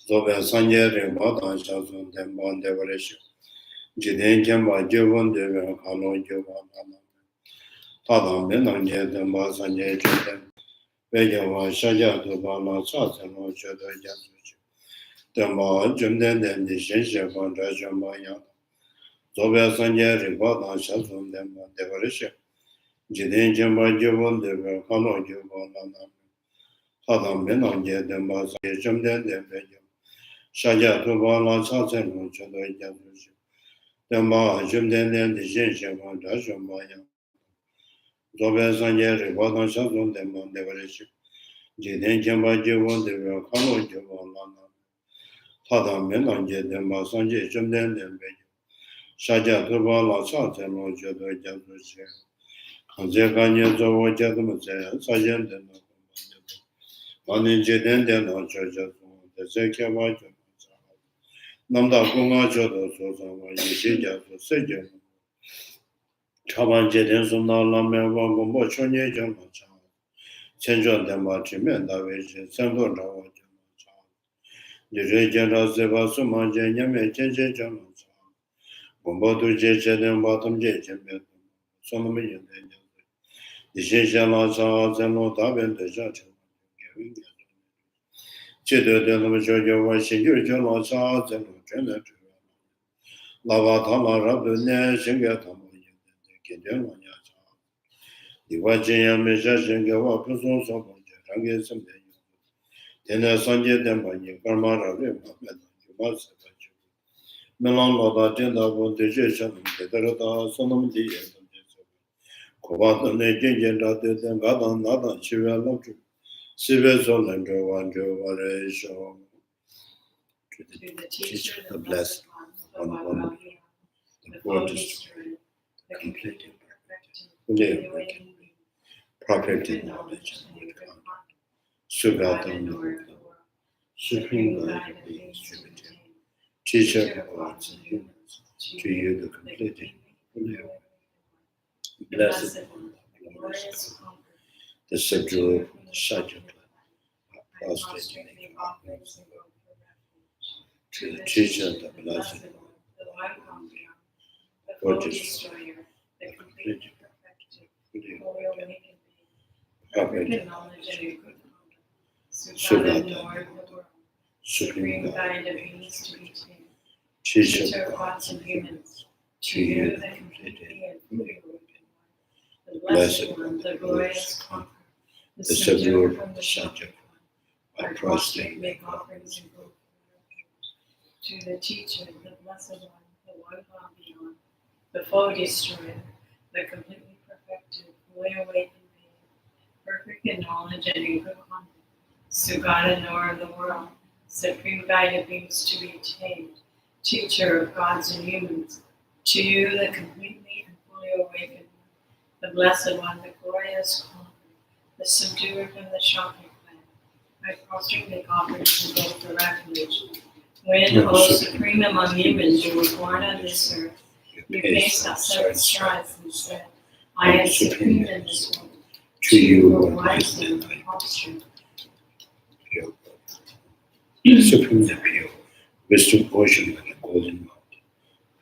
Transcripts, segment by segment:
Zobe Sanje Rimba Shasun Temban Devaration. Jiden Kemba Jivon Devan Kano Jivan Tadam Benanje Demba Sanje Jiden. Bejawa Shaja Dubala Sasan Shada Yasuchi. Demba Jumden Dendi Shenshavan Rajamaya. Zobe Sanje Rimba Shasun Temban Devaration. Jiden Kemba Jivon Devan Kano Jivan Tadam Benanje Demba Sanje Jumden Devan Shaja Dubala Sasan Shada Yasuchi. Demba Jumden the Shenshavan Rajamaya. Zobe Sanje Rimba Shasun Temban Devaration. Jiden Jamba Jivon Devan Kano Jivan Tadam Benanje Demba Sanje Jumden Devan Shaja Dubala Sasan Shada Yasuchi. Kanze Kanye Zobo Jadamase Sajan Dena Mani Jiden Dena Chaja the Sekava Namda Kunga Chodo Sosama Yishija Sejan Chaban Jiden Sunda Lame Wangumbo Chonye Jama Chan Chenjon Dema Chimenda Vishi Sendo Rawa Jama Chan Jire Jenda Seva Suma Jenyame Chenje Jama Chan Gumbo Tu Jeche Demba Tam Jeche Betum Sonami Yende the Sheshala Zeno Taben the Judge. Chitto de Lamajojo was Shinjujo Sa and Janet Lava Tama Rabu Ne Shingatama Kidan. The Wajaya Mesha Shingawa Puson Sobo Rangi some day. Then a Sanje Dembani, Karmara River, Melon Loda Tenda Bontation, the Derata Sonam Dia. Kovata Nejin Data and Gadan Nada, Shiva Lotu. Siva Solendra Wanjo to the teacher, the blessed, one, the Bodhisattva, the complete fully awakened, perfected knowledge and wisdom, Sugata, supreme light of beings, teacher of gods and humans, to you the completed, fully awakened, blessed one, the glorious conqueror, the subduer from the subject, prostrating offerings to the teacher, the blessed one, the light conqueror, the foe destroyer, the complete perfected, fully awakened being, perfect knowledge and good conduct, Sugata, Lord of the world, supreme guide of beings to be tamed, teacher of gods and humans, to you the completely and fully awakened one, the blessed one, the glorious conqueror, the subduer from the subject one, by prostrate make offerings and go to the teacher, the blessed one, the one gone beyond, the foe destroyer, the completely perfected, fully awakened being, perfect in knowledge and in good conduct, Sugata, knower of the world, supreme guide of beings to be tamed, teacher of gods and humans, to you the completely and fully awakened one, the blessed one, the glorious conqueror, the subduer from the shocking plan, by prostrate make offerings and go for refuge. When, O supreme among humans, you were born on this earth, you paced up 7 strides and said, I am supreme in this world. To you were wise in the posture. Supreme the pure, wisdom portion of the golden mountain,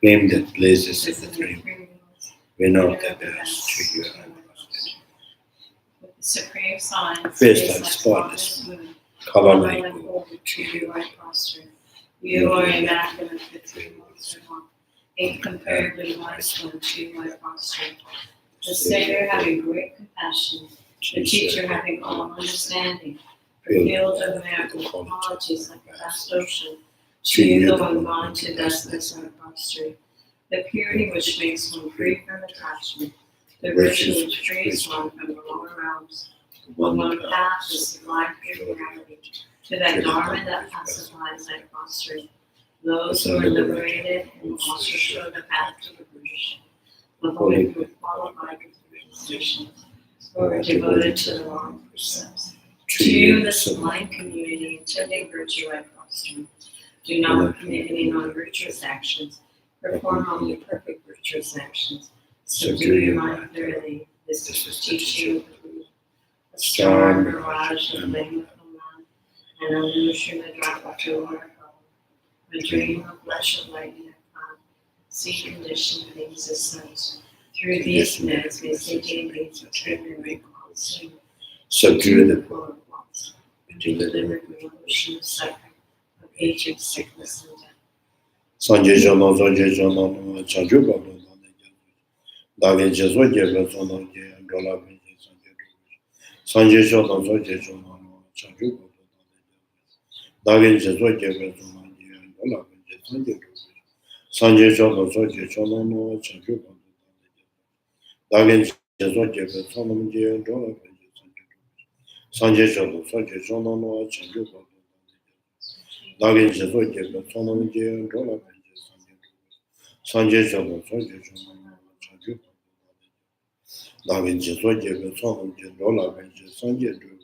flame that blazes in the three, winner of the best to you and with the supreme sign, face like spotless moon, color like gold, to you I prostrate. You are immaculate, the three most are one, incomparably wise one, to you I prostrate. The Savior having great compassion, the teacher having all understanding, the field of miracle qualities like a vast ocean, to you the one gone to vastness I prostrate. The purity which makes one free from attachment, the virtue which frees one from the lower realms, the one path is sublime pure reality, to that dharma that pacifies I prostrate. Those who are liberated and also show the path to liberation, the holy who qualified with realization, who are devoted to the wrong precepts. To you, the sublime community, intending virtue I prostrate. Do not commit any non-virtuous actions, perform only perfect virtuous actions. Subdue your mind thoroughly, this is to teach you a star mirage of flame of man, an illusion, a drop of joy or hope, a dream, a flash of lightning, a cloud, see condition of existence. Through these minutes, may sentient beings return their recalls, subdue the pull of loss, and deliver from the ocean of suffering, of aging, sickness, and death. Sanje Jano, Sanje Jano, Chanju Bado, Dage Jeso Jebe Zono, Dola Benji, Sanje Jano, Sanje Jano, Chanju Bado, Dage Jeso Jebe Zono, Dola Benji, Sanje Jano, Sanje Jano, Chanju Bado, Dage Jeso Jebe Zono, Dola Benji, Sanje Jano, Sanje Jano, Chanju Bado, Dage Jeso Jebe Zono, Dola Benji, Sanje Jano, Sanje Jano, Chanju Bado, Dage Jeso Jebe Zono, Dola Benji, Sanje Jano.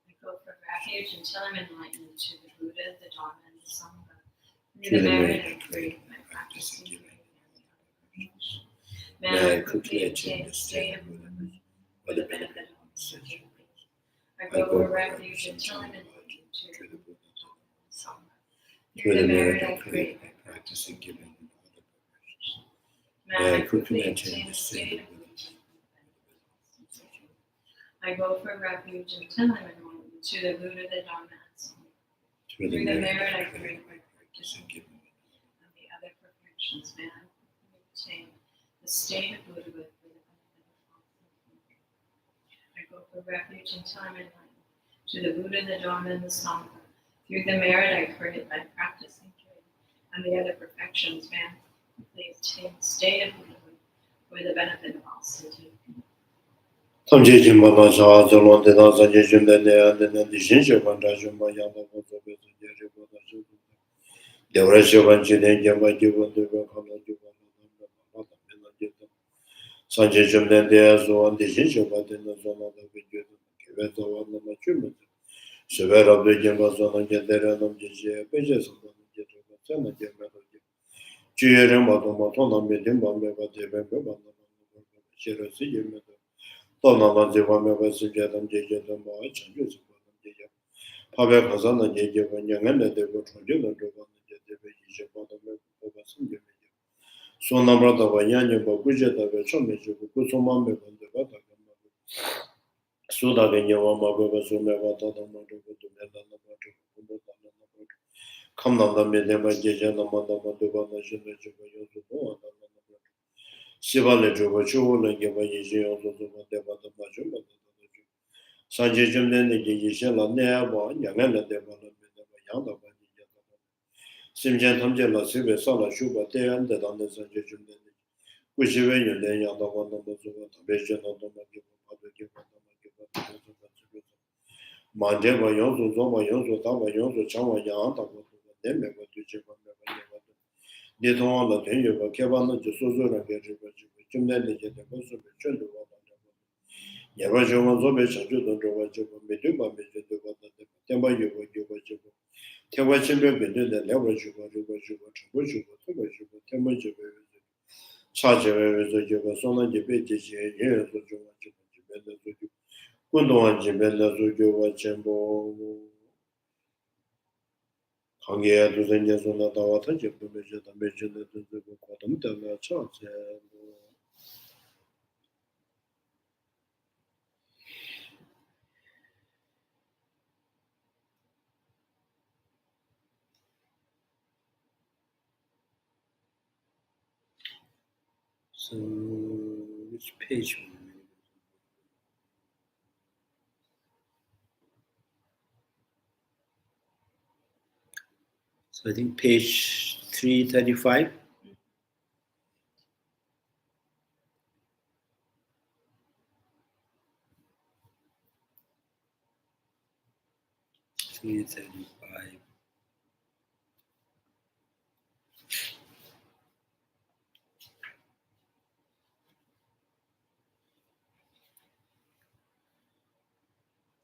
I go for refuge until I'm enlightened to the Buddha, the Dharma, and the Sangha. Through the merit I create my practice and may I quickly attain the state of Buddha for the benefit of all sentient beings. I go for refuge until I'm enlightened to the Buddha, the Dharma, and the Sangha. Through the merit I create my practice and giving and other perfections. May I quickly attain the state of Buddha. I go for refuge until I'm enlightened to the Buddha, the Dharma, and Sangha. Through the merit I create my practice and giving and the other perfections, may I obtain the state of Buddha with the benefit of all. I go for refuge until I'm enlightened to the Buddha, the Dharma, and the Sangha. Through the merit I create by practice and giving and the other perfections, may I quickly obtain the state of Buddha with the benefit of all sentient beings. Tamje Jimba Sha Zalon de Sanje Jimba and the Shinja Banda Jumba Yama Bozo Jerry Devra Shavan Jine Yama Given the Vakana Juvan Sanje Jimba de Azo and the Shinja Banda in the Zona of the Kiveta one of the Chumba. Severa de Jimba Zona Gedera and Jizia Pages of the Jetta Jimba. Jere Matona Medimba Meva Devemba Cherasi Jimba. Tona Jevama was together and Jaja the March and Joseph Jaja. Pave Kazana Jaja when young and they were from Jilla to one Jaja over Sunday. So number of Vanyanya Babuja that were some measure with Kusuma and the Vata. Suda Venyama Baba Sumavata the Mother to Melana come on the Medema Jaja the Mother Maduvana Jimmy. Sivale Juba Chul and Yavaji also to whatever the Majuma. Sanje Jumden, Yishela Neva, Yamela development of Yanda. Simjan Tamjela Siva Sala Shuba Te and the Landa Sanje Jumden, which even then Yanda one of the Vision of the Mandeva Yonzo, Zoma Yonzo, Tama Yonzo, Chama Yanta, them never to Japan. They don't want to tell you about Kevana to Suzu and get Jumden, they get the most of the children. Yavajo Zobe, you don't know what you want me to do, but the Temba you were Tewachim been doing the leverage you were Temba Charge of Jovasona, Jibeti, years of Jovachim, Kundoan Jibella Zujo Wachembo Hangia to the Yazona Tawata, the mention that the Quantum Tella Charge. So, which page? So I think page 335.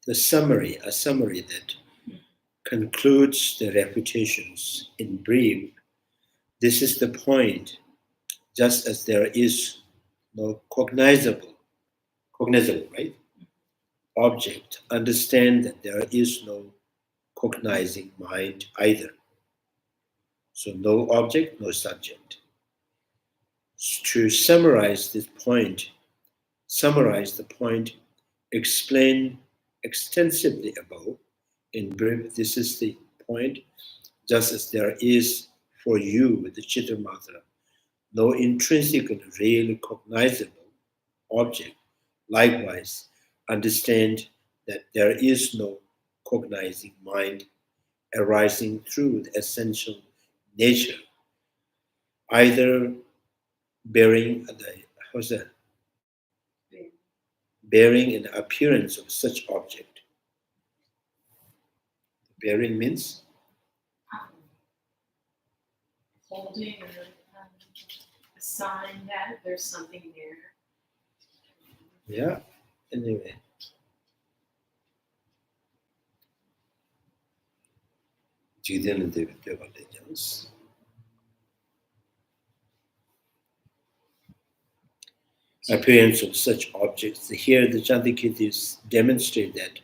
A summary that concludes the refutations in brief. This is the point, just as there is no cognizable, right? object, understand that there is no cognizing mind either. So no object, no subject. To summarize the point explained extensively above, in brief, this is the point, just as there is for you with the Cittamatra no intrinsically really cognizable object. Likewise, understand that there is no cognizing mind arising through the essential nature, either bearing bearing an appearance of such object. Bearing means holding or a sign that there's something there. Yeah, anyway. Appearance of such objects. Here the Chandrakirtis demonstrate that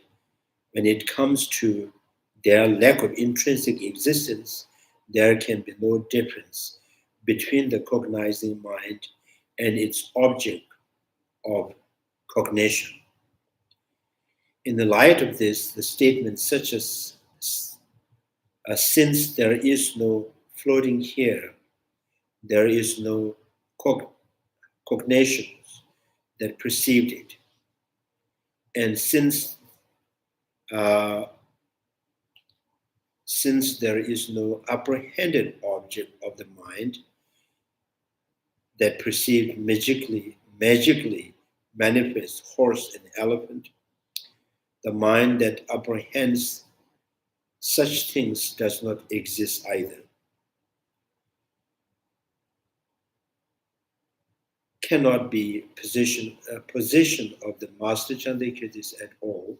when it comes to their lack of intrinsic existence, there can be no difference between the cognizing mind and its object of cognition. In the light of this, the statements such as since there is no floating here, there is no cognitions that precede it. And since there is no apprehended object of the mind that perceived magically manifests horse and elephant, the mind that apprehends such things does not exist either. Cannot be position of the Master Chandrakirtis at all.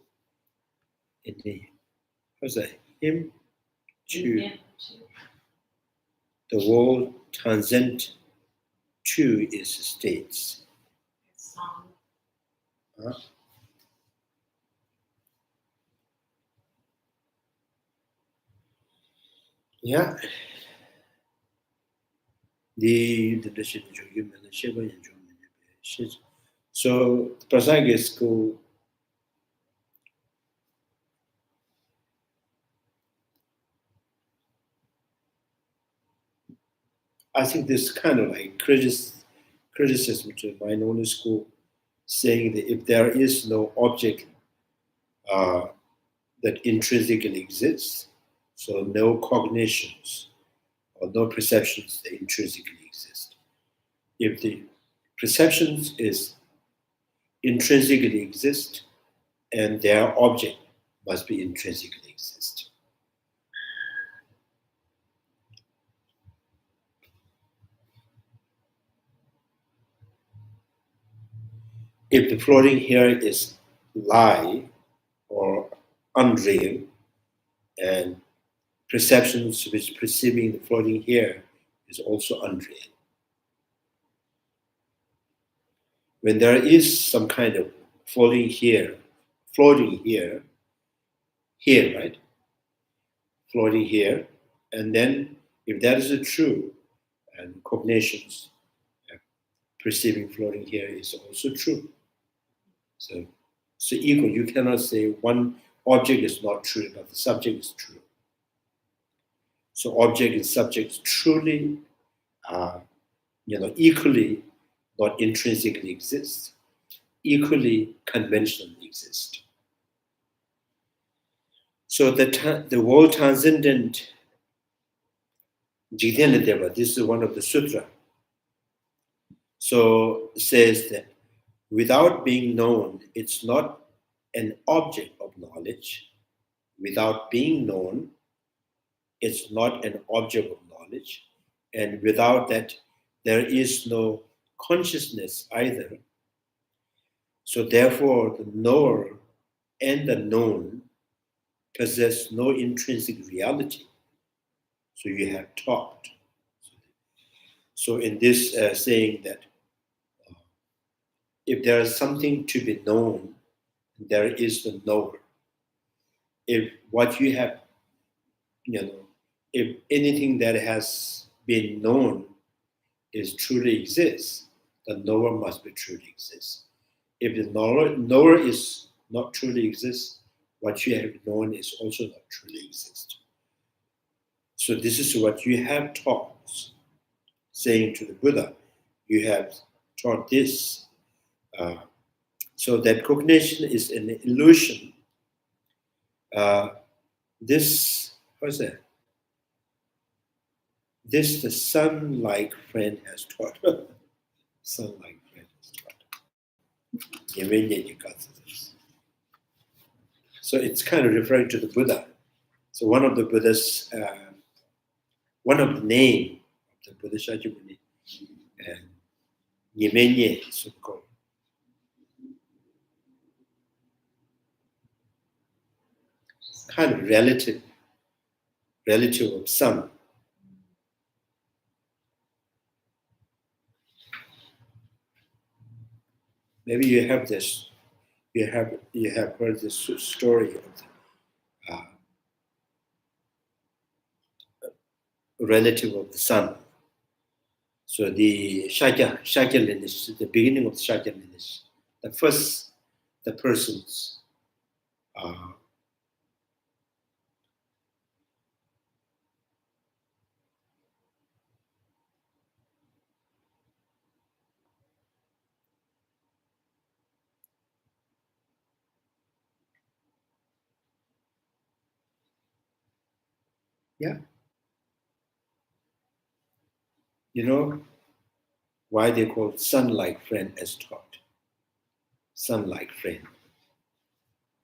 In the hymn to the world transcend to its states. Yeah. So Prasanga school. I think this kind of like criticism to my own school, saying that if there is no object that intrinsically exists, so no cognitions or no perceptions that intrinsically exist. If the perceptions is intrinsically exist, and their object must be intrinsically exist. If the floating here is lie or unreal, and perceptions which perceiving the floating here is also unreal. When there is some kind of floating here, right? Floating here, and then if that is true, and cognitions perceiving floating here is also true. So equal. You cannot say one object is not true, but the subject is true. So object and subject truly, equally not intrinsically exist, equally conventionally exist. So the world transcendent Jitendra Deva, this is one of the sutra. So says that without being known, it's not an object of knowledge. Without being known, it's not an object of knowledge. And without that, there is no consciousness either. So therefore, the knower and the known possess no intrinsic reality. So you have talked. So in this saying that if there is something to be known there is the knower. If what you have, if anything that has been known is truly exists, the knower must be truly exists. If the knower is not truly exists, what you have known is also not truly exist. So this is what you have taught, saying to the Buddha, you have taught this. So that cognition is an illusion. This the sun-like friend has taught. Sun-like friend has taught. So it's kind of referring to the Buddha. So one of the Buddha's, one of the name of the Buddha Shakyamuni, Yemenye, so-called. Kind of relative of sun. Maybe you have this. You have heard this story of the relative of the sun. So the Shakya lineage, the beginning of the Shakya lineage, the persons. Yeah. You know why they call sun-like friend as taught? Sun-like friend.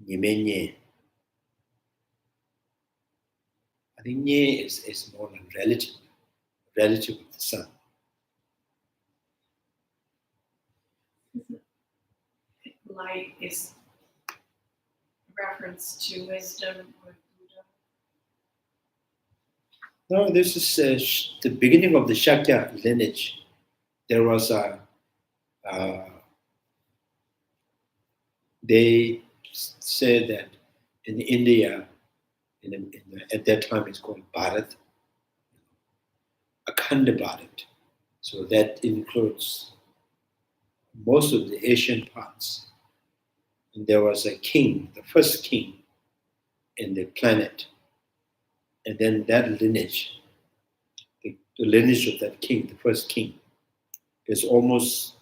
Nye. I think Nye is more than relative of the sun. Light is reference to wisdom or Buddha. No, this is the beginning of the Shakya lineage. There was they said that in India, at that time it's called Bharat, Akhanda Bharat. So that includes most of the Asian parts. And there was a king, the first king in the planet. And then that lineage, the lineage of that king, the first king, is almost,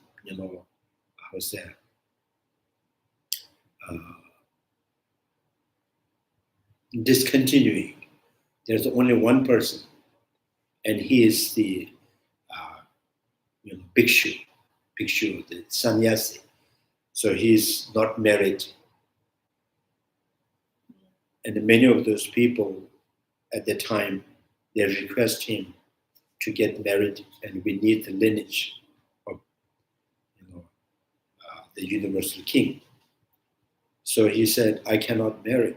discontinuing. There's only one person, and he is the bhikshu, the sannyasi. So he's not married. And many of those people at the time, they request him to get married, and we need the lineage of the universal king. So he said, I cannot marry.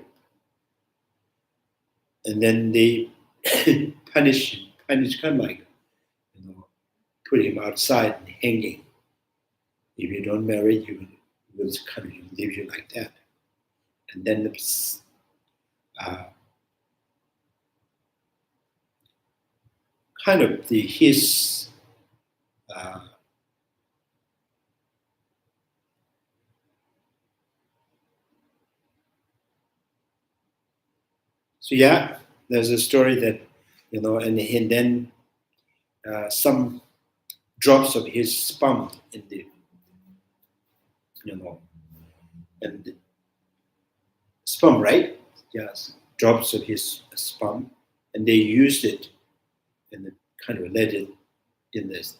And then they punish him, kind of like, put him outside and hanging. If you don't marry, he will kind of leave you like that. And then his so yeah, there's a story that and then some drops of his sperm in the and the sperm, right? Yes, drops of his sperm, and they used it and kind of let it in this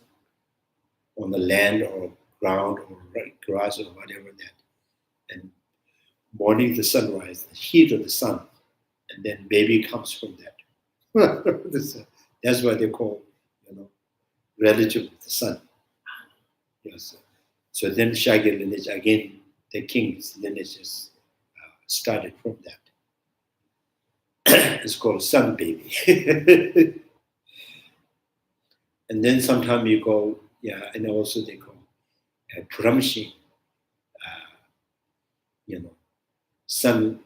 on the land or ground or grass or whatever that. And morning the sunrise, the heat of the sun, and then baby comes from that. That's why they call, relative of the sun. Yes. So then Shakya lineage again, the king's lineage is started from that. It's called sun baby. And then sometime you go, and also they call Puramshi, sun,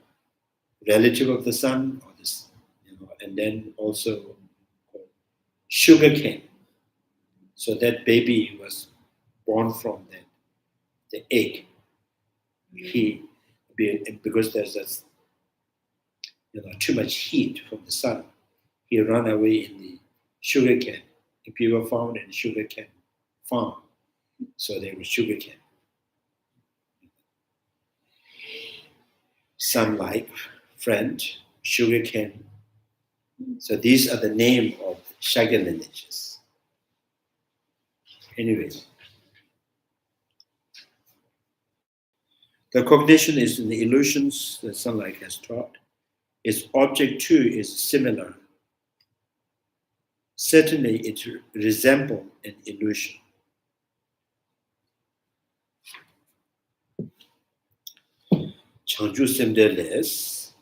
relative of the sun, or this, and then also sugar cane. So that baby was born from the egg. Because there's this, too much heat from the sun, he ran away in the sugar cane. The people found in the sugar cane farm. So there was sugar cane. Sun-like, friend, sugar cane. So these are the name of Shagya lineages. Anyways, the cognition is in the illusions that sunlight has taught. Its object too is similar. Certainly it resembles an illusion. Changju semde les.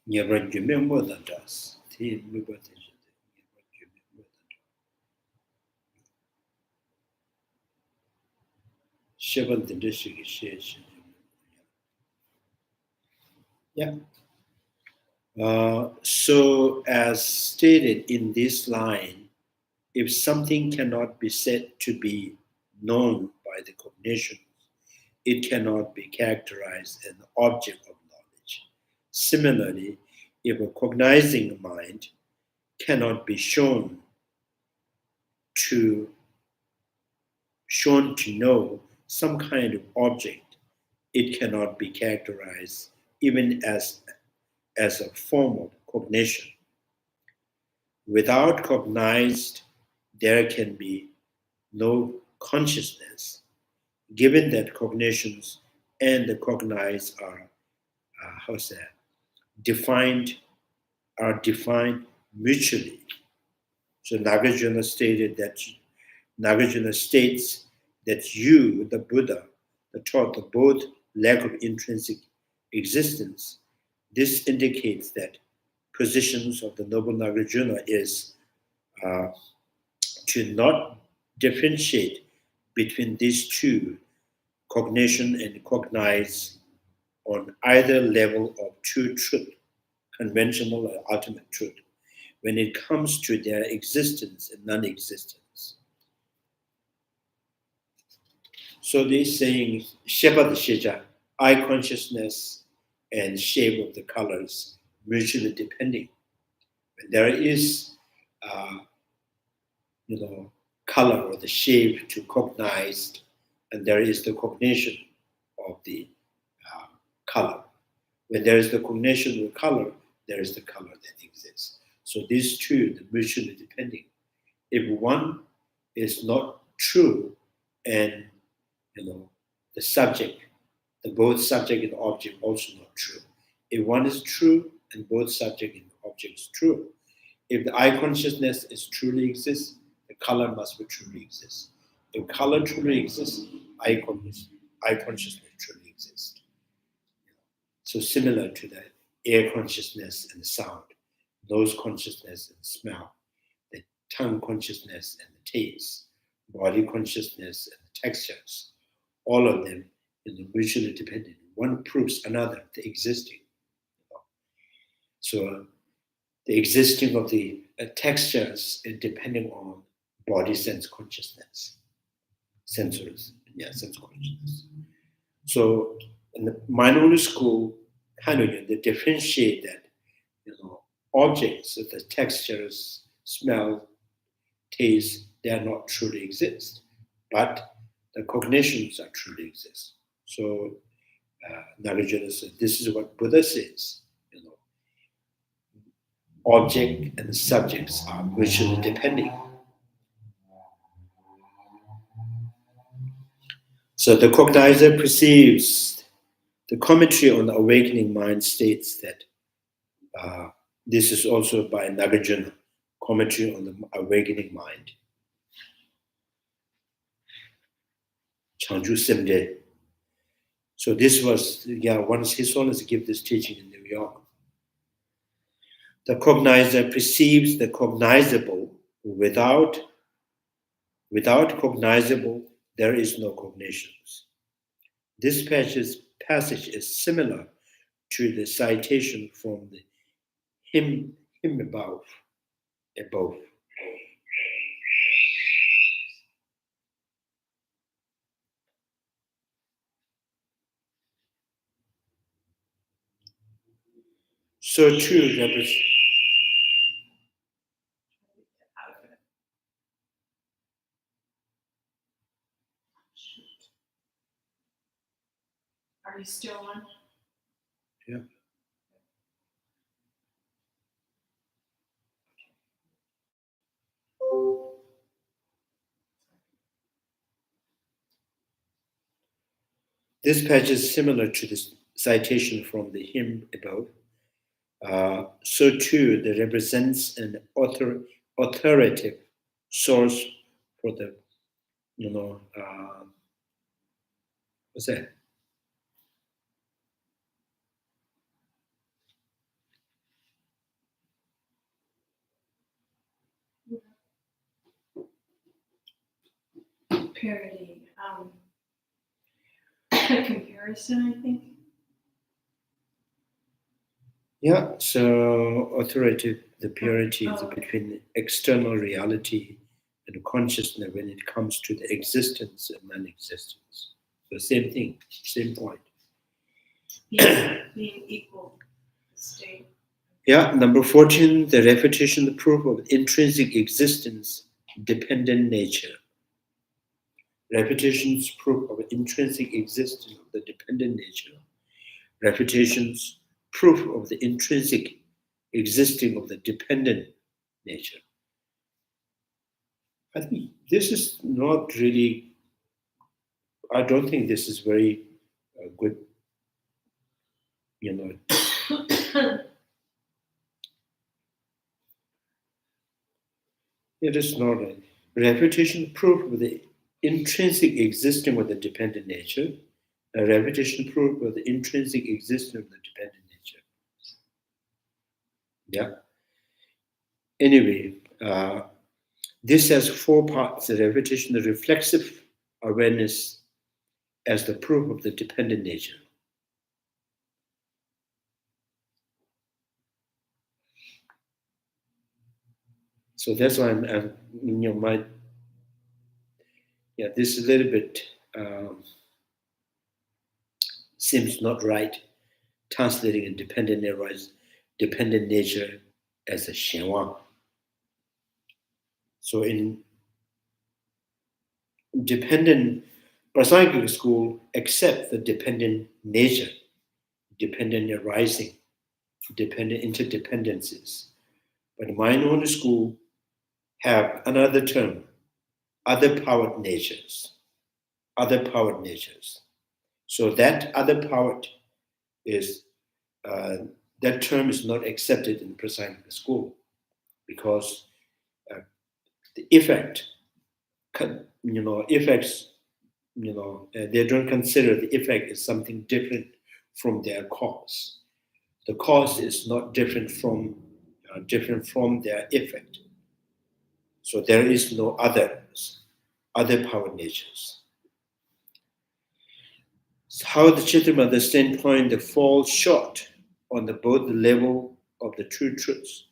Nyabran jume mo dantas. Ti muba tejede. Nyabran jume mo dantas. Sheban tende shiki she. Yeah. So as stated in this line, if something cannot be said to be known by the cognition, it cannot be characterized as an object of knowledge. Similarly, if a cognizing mind cannot be shown to know some kind of object, it cannot be characterized even as a form of cognition. Without cognized, there can be no consciousness, given that cognitions and the cognized are defined mutually. So Nagarjuna states that you, the Buddha, the taught the both lack of intrinsic existence. This indicates that positions of the noble Nagarjuna is to not differentiate between these two, cognition and cognize, on either level of true truth, conventional or ultimate truth, when it comes to their existence and non-existence. So these saying, Shepa the Sheja, eye consciousness and shape of the colors, mutually depending. When there is, color or the shape to cognize, and there is the cognition of the color. When there is the cognition of color, there is the color that exists. So these two, the mutually depending. If one is not true, and the subject, both subject and object also not true. If one is true and both subject and object is true, if the eye consciousness is truly exists, the color must be truly exist. If color truly exists, eye consciousness truly exists. So similar to the air consciousness and the sound, nose consciousness and smell, the tongue consciousness and the taste, body consciousness and the textures, all of them mutually dependent. One proves another, the existing. So the existing of the textures is depending on body sense consciousness, sense consciousness. So in the mind-only school, kind of they differentiate that, objects, the textures, smell, taste, they are not truly exist, but the cognitions are truly exist. So Nagarjuna said, this is what Buddha says, object and the subjects are mutually depending. So the cognizer perceives. The commentary on the awakening mind states that this is also by Nagarjuna, commentary on the awakening mind. Changju Semde. So this was, once His Holiness gave this teaching in New York. The cognizer perceives the cognizable without Without cognizable, there is no cognitions. This passage is similar to the citation from the hymn above. So too represents. Are you still on? Yeah. This passage is similar to the citation from the hymn above. So too, it represents an authoritative source for the, what's that? Parody. Comparison, I think. Yeah, so authoritative, the purity is between external reality and consciousness when it comes to the existence and non-existence. So same thing, same point. Being equal state. Yeah, number 14, the refutation, the proof of intrinsic existence, dependent nature. Reputation's proof of intrinsic existence of the dependent nature. Reputation's proof of the intrinsic existing of the dependent nature. I think this is not really, I don't think this is very good, It is not a refutation proof of the intrinsic existence of the dependent nature. A refutation proof of the intrinsic existence of the dependent nature. Yeah. Anyway, this has 4 parts: the refutation, the reflexive awareness as the proof of the dependent nature. So that's why I'm in your mind. Yeah, this is a little bit seems not right. Translating a dependent nature as a shenwang. So in dependent Prasangika school, accept the dependent nature, dependent arising, dependent interdependencies. But minority school have another term, other powered natures. Other powered natures. So that other powered is that term is not accepted in Prasangika school because the effects, they don't consider the effect as something different from their cause. The cause is not different from their effect. So there is no other power natures. So how the Cittamatra standpoint falls short on both the level of the true truths.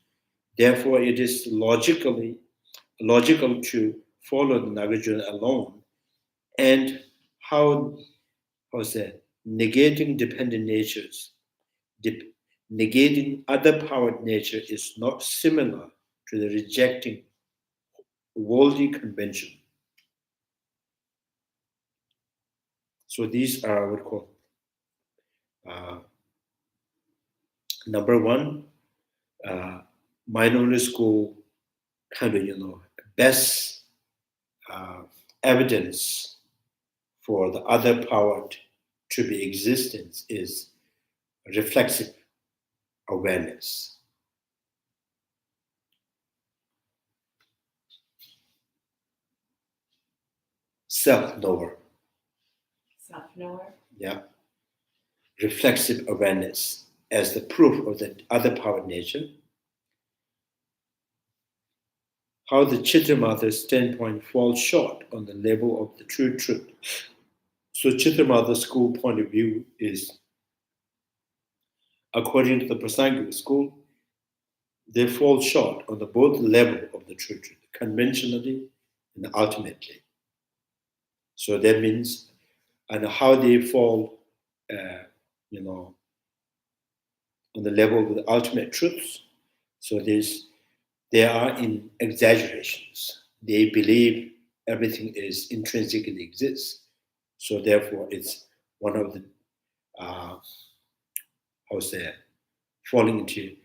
Therefore, it is logical to follow the Nagarjuna alone, and how was that negating dependent natures, negating other powered nature is not similar to the rejecting worldly convention. So these are what we call number 1, minority school kind of best evidence for the other powered to be existence is reflexive awareness. Self-knower. Self-knower? Yeah. Reflexive awareness as the proof of the other powered nature. how the Cittamatra standpoint falls short on the level of the true truth. So Cittamatra school point of view is, according to the Prasangika school, they fall short on the both level of the true truth, conventionally and ultimately. So that means, and how they fall, on the level of the ultimate truths. So they are in exaggerations. They believe everything is intrinsically exists. So therefore, it's one of the falling into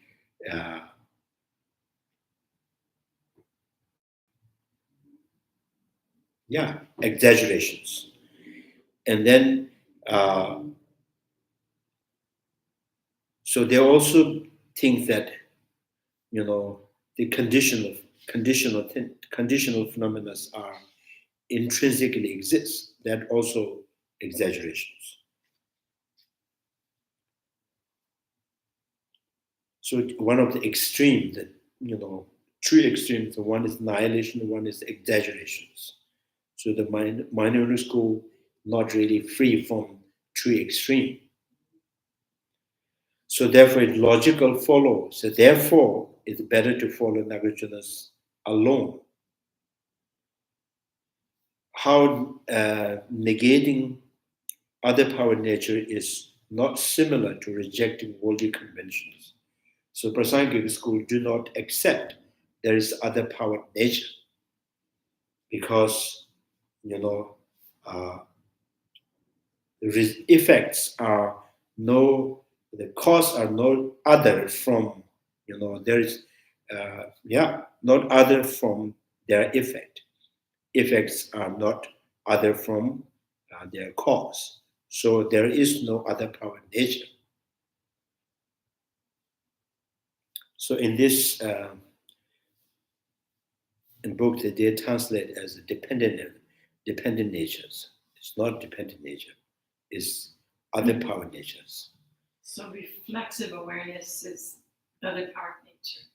exaggerations. And then so they also think that the conditional phenomena are intrinsically exist. That also exaggerations. So one of the extreme, that true extremes, the one is annihilation, one is exaggerations. So the minority school not really free from true extreme. So therefore, it logical follows. So therefore, it's better to follow Nagarjuna's alone. How negating other power nature is not similar to rejecting worldly conventions. So Prasangika school do not accept there is other power nature, because the effects are the cause are no other from there is not other from their effect. Effects are not other from their cause. So there is no other power nature. So in this in book, they translate as dependent natures. It's not dependent nature. It's other power natures. So reflexive awareness is other power nature.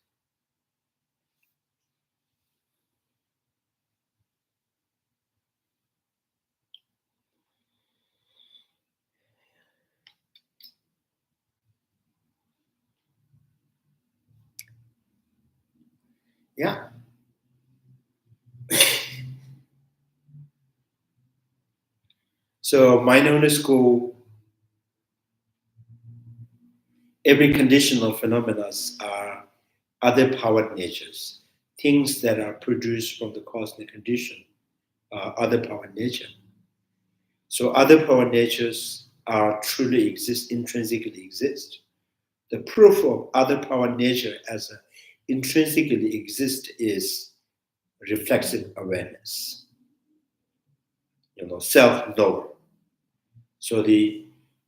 Yeah. So minority school, every conditional phenomena are other powered natures. Things that are produced from the cosmic condition are other powered nature. So other powered natures are truly exist, intrinsically exist. The proof of other powered nature as a intrinsically exist is reflexive awareness, self-knower. So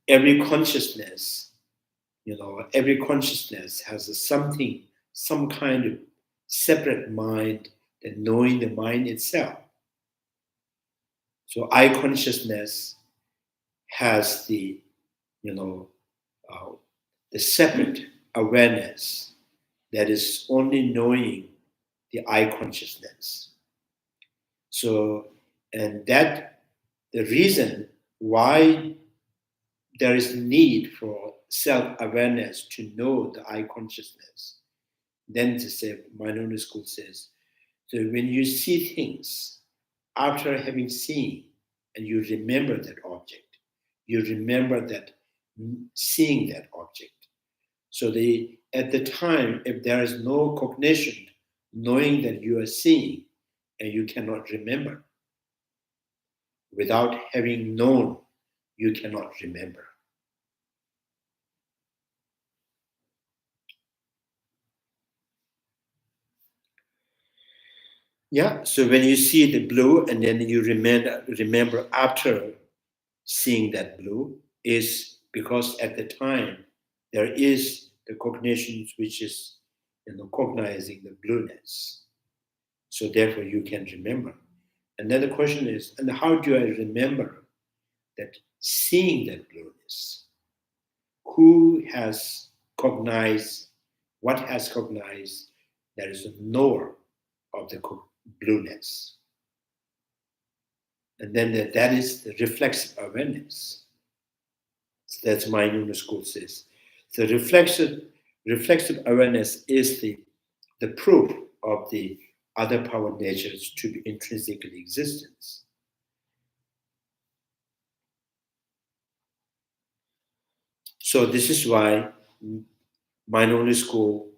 every consciousness has some kind of separate mind than knowing the mind itself. So I consciousness has the separate awareness that is only knowing the I consciousness. So, and that the reason why there is need for self-awareness to know the I consciousness. Then to say, minority school says, so when you see things, after having seen, and you remember that object, you remember that seeing that object. So at the time, if there is no cognition, knowing that you are seeing, and you cannot remember, without having known, you cannot remember. Yeah, so when you see the blue and then you remember after seeing that blue, is because at the time there is the cognition which is cognizing the blueness. So therefore you can remember. And then the question is, and how do I remember that seeing that blueness? Who has cognized, what has cognized there is a knower of the blueness. And then that is the reflexive awareness. So that's my Noon School says. The reflexive awareness is the proof of the other power natures to be intrinsically existence. So this is why minority school,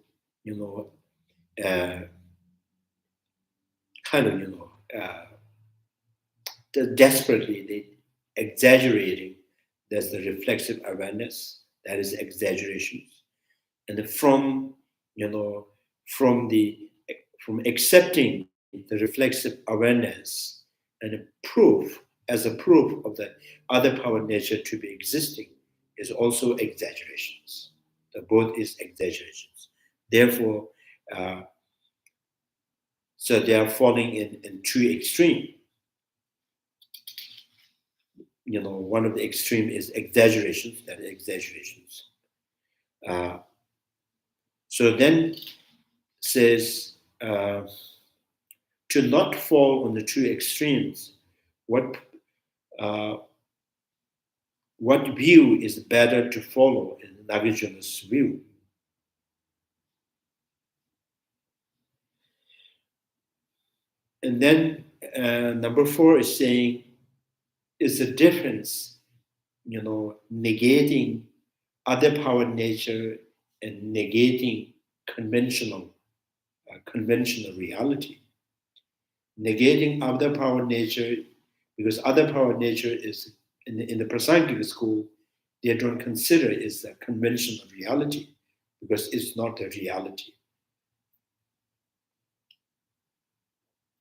desperately they exaggerating. There's the reflexive awareness, that is exaggerations, and from accepting the reflexive awareness and a proof as a proof of the other power nature to be existing is also exaggerations. The both is exaggerations. Therefore, so they are falling in two extreme. One of the extreme is exaggerations, that is exaggerations. So then says to not fall on the two extremes, what view is better to follow in Nagarjuna's view? And then number 4 is saying, is the difference, negating other power nature and negating conventional reality. Negating other power nature, because other power nature is in the Prasangika school, they don't consider is a conventional reality because it's not a reality.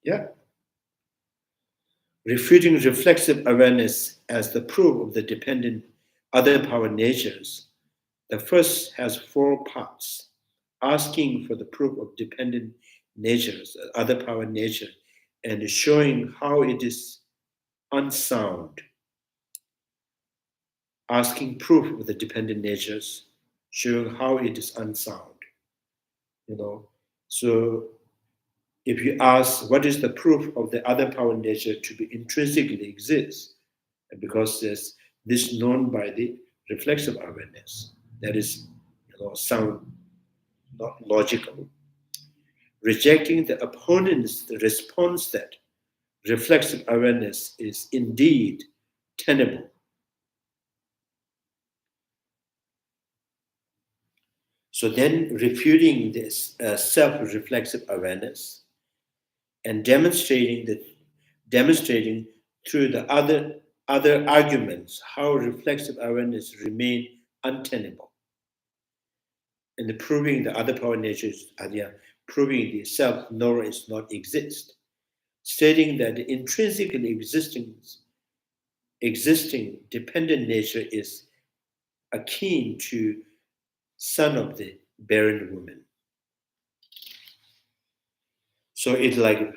Yeah. Refuting reflexive awareness as the proof of the dependent other power natures. The first has 4 parts. Asking for the proof of dependent natures, other power nature, and showing how it is unsound. Asking proof of the dependent natures, showing how it is unsound. So if you ask what is the proof of the other power nature to be intrinsically exist, because there's this known by the reflexive awareness, that is sound, not logical. Rejecting the opponent's response that reflexive awareness is indeed tenable. So then refuting this self-reflexive awareness and demonstrating through the other arguments how reflexive awareness remain untenable. And proving the other power natures proving the self-knower is not exist. Stating that the intrinsically existing dependent nature is akin to son of the barren woman. So it's like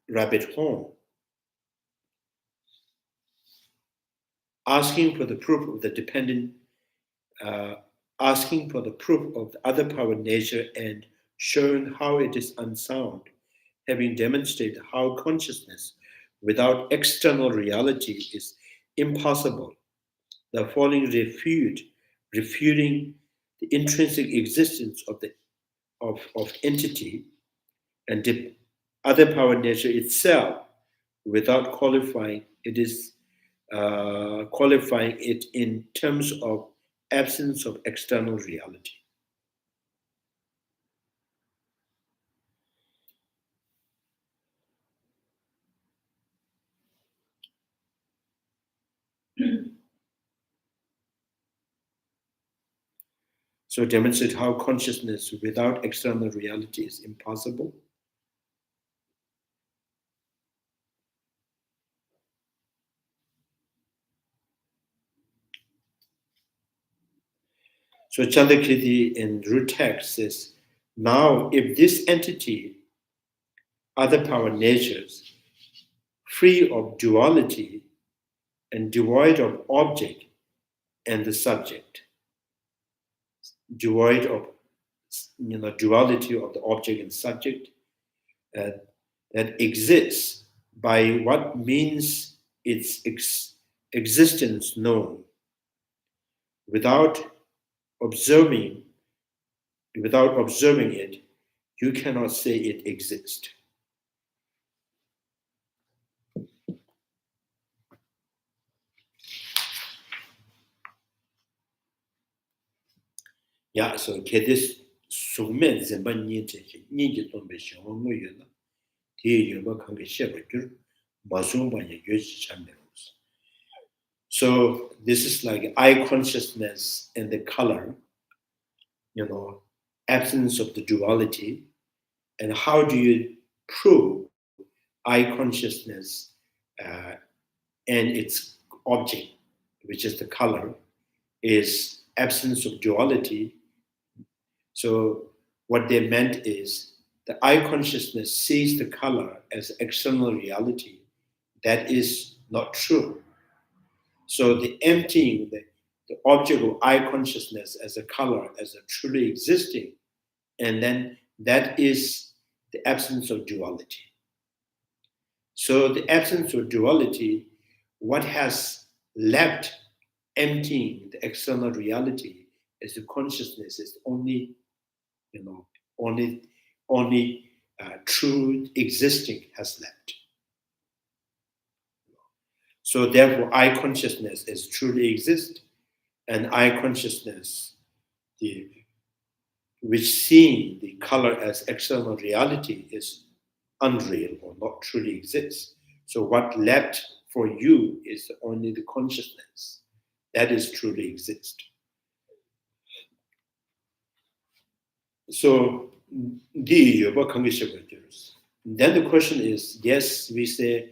rabbit hole. Asking for the proof of the dependent, asking for the proof of the other power nature and showing how it is unsound, having demonstrated how consciousness without external reality is impossible. The following refuting the intrinsic existence of entity and the other power nature itself without qualifying it in terms of absence of external reality. So demonstrate how consciousness without external reality is impossible. So Chandrakirti in root text says, now if this entity, other power natures, free of duality and devoid of object and the subject, devoid of duality of the object and subject, that exists by what means its existence known, without observing it, you cannot say it exists. Yeah, so this sumen zemba nyi tombe shama moyo na tiye yoba kange sheba gyur mazumba ya yoji chambe. So this is like eye consciousness and the color, absence of the duality. And how do you prove eye consciousness and its object, which is the color, is absence of duality? So what they meant is the eye consciousness sees the color as external reality. That is not true. So the emptying the object of eye consciousness as a color, as a truly existing, and then that is the absence of duality. So the absence of duality, what has left emptying the external reality is the consciousness is only, true existing has left. So therefore, eye consciousness is truly exist, and eye consciousness, which seeing the color as external reality, is unreal or not truly exists. So what left for you is only the consciousness that is truly exist. So then the question is, yes, we say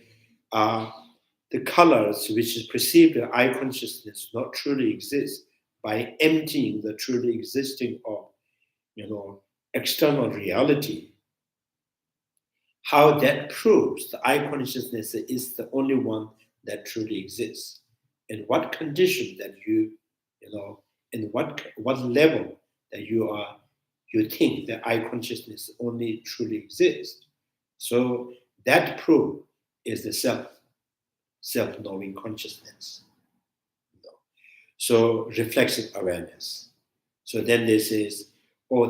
the colors which is perceived in eye consciousness not truly exist by emptying the truly existing of external reality. How that proves the eye consciousness is the only one that truly exists. In what condition that you in what level that you think that eye consciousness only truly exists. So that proof is the self-knowing consciousness. So reflexive awareness. So then this is,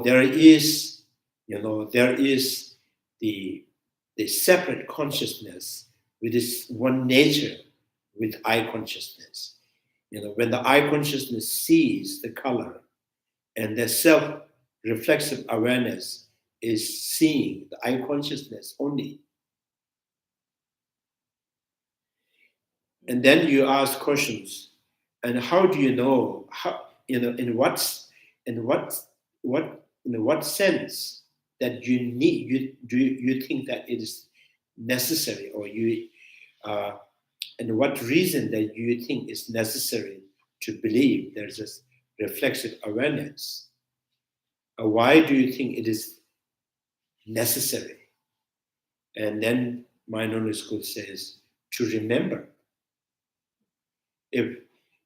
there is the separate consciousness with this one nature with eye consciousness. When the eye consciousness sees the color, and the self-reflexive awareness is seeing the eye consciousness only. And then you ask questions, and how do you know in what sense that you need you think that it is necessary, or and what reason that you think is necessary to believe there's this reflexive awareness? Why do you think it is necessary? And then Minority School says to remember. If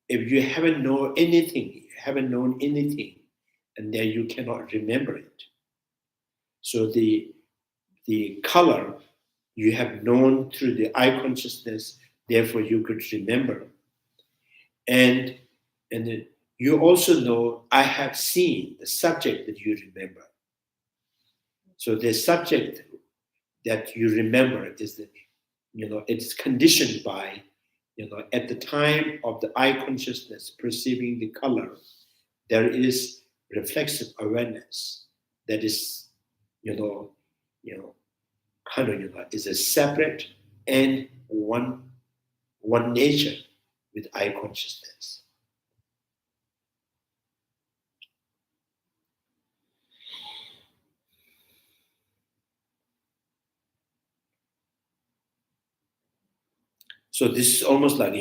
you haven't known anything, and then you cannot remember it. So the color you have known through the eye consciousness, therefore you could remember. And you also know I have seen the subject that you remember. So the subject that you remember is it's conditioned by, at the time of the eye consciousness perceiving the color, there is reflexive awareness that is, is a separate and one nature with eye consciousness. So this is almost like,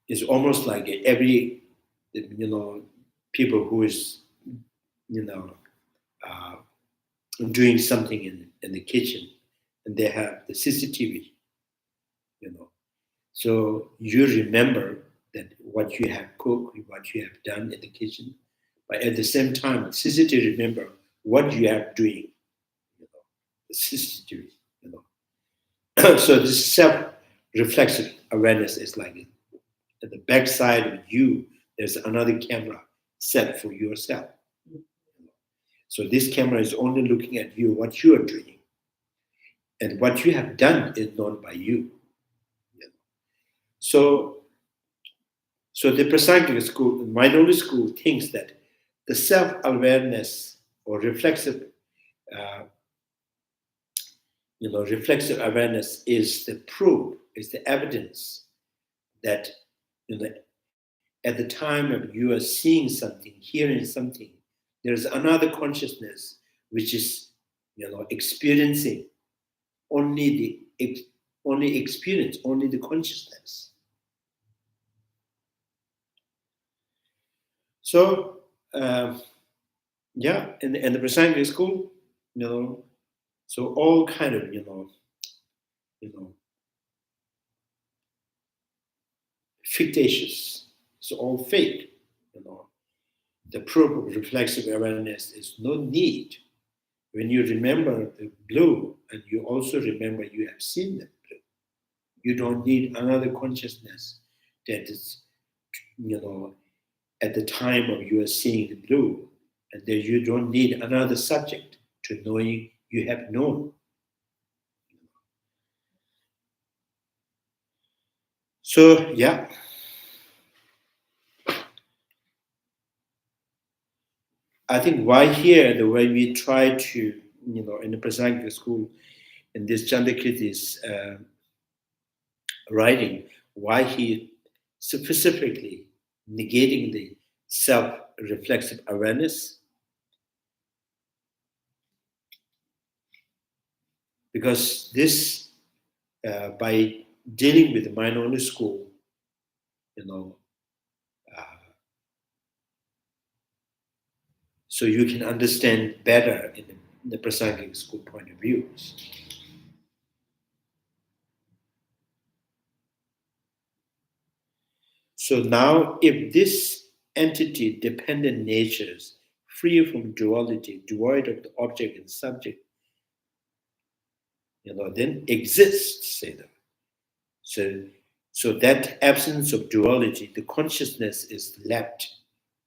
it's almost like every, people who is, doing something in the kitchen, and they have the CCTV, So you remember that what you have cooked, what you have done in the kitchen, but at the same time, CCT remember what you are doing. The CCT, so this self-reflexive awareness is like at the backside of you, there's another camera set for yourself. So this camera is only looking at you, what you are doing. And what you have done is known by you. So the Prasangika school, minority school, thinks that the self-awareness or reflexive, reflexive awareness is the proof, is the evidence that at the time of you are seeing something, hearing something, there's another consciousness which is, experiencing only experience, only the consciousness. So, in the Prasangika school, so all kind of, fictitious, it's all fake, The proof of reflexive awareness is no need. When you remember the blue, and you also remember you have seen the blue, you don't need another consciousness that is, at the time of you are seeing the blue, and then you don't need another subject to knowing you have known. So, yeah. I think why here, the way we try to, in the Prasangika school, in this Chandrakirti's writing, why he specifically negating the self-reflexive awareness, because this, by dealing with the mind-only school, so you can understand better in the Prasangika school point of view. So now, if this entity dependent natures, free from duality, devoid of the object and subject, then exists, say that. So that absence of duality, the consciousness is left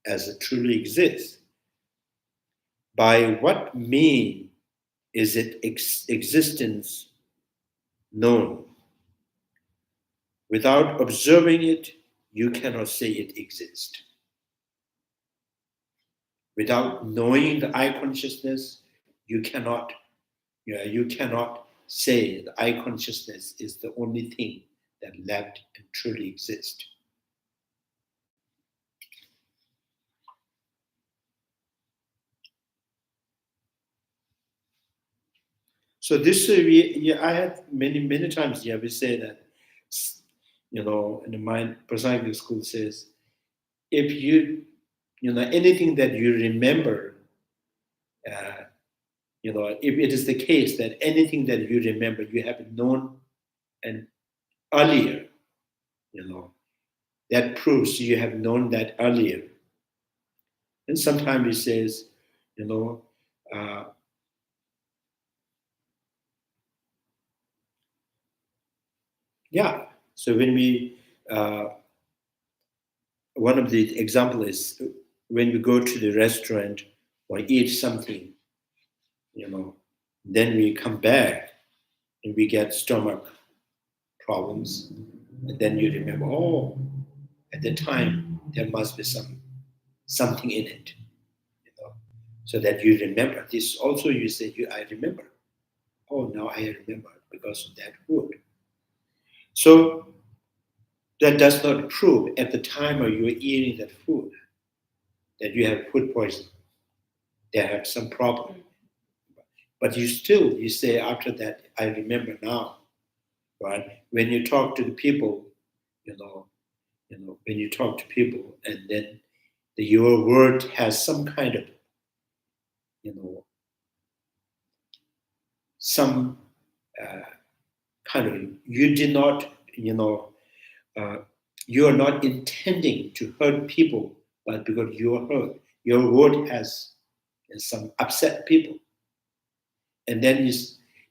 as it truly exists. By what mean is it existence known? Without observing it, you cannot say it exists. Without knowing the I consciousness, you cannot say the I consciousness is the only thing that left and truly exists. So this, I had many times, we say that, in the mind, Prasangika school says, if anything that you remember, if it is the case that anything that you remember, you have known and earlier, that proves you have known that earlier. And sometimes he says, so when we, one of the example is when we go to the restaurant or eat something, then we come back and we get stomach problems. And then you remember, oh, at the time there must be something in it, so that you remember. This also you say, I remember. Oh, now I remember because of that food. So that does not prove at the time of you eating that food that you have food poisoning. They have some problem. But you say after that, I remember now, right? When you talk to the people, when you talk to people, and then your word has some kind of, some kind of, you did not, you are not intending to hurt people, but because you are hurt, your word has some upset people. And then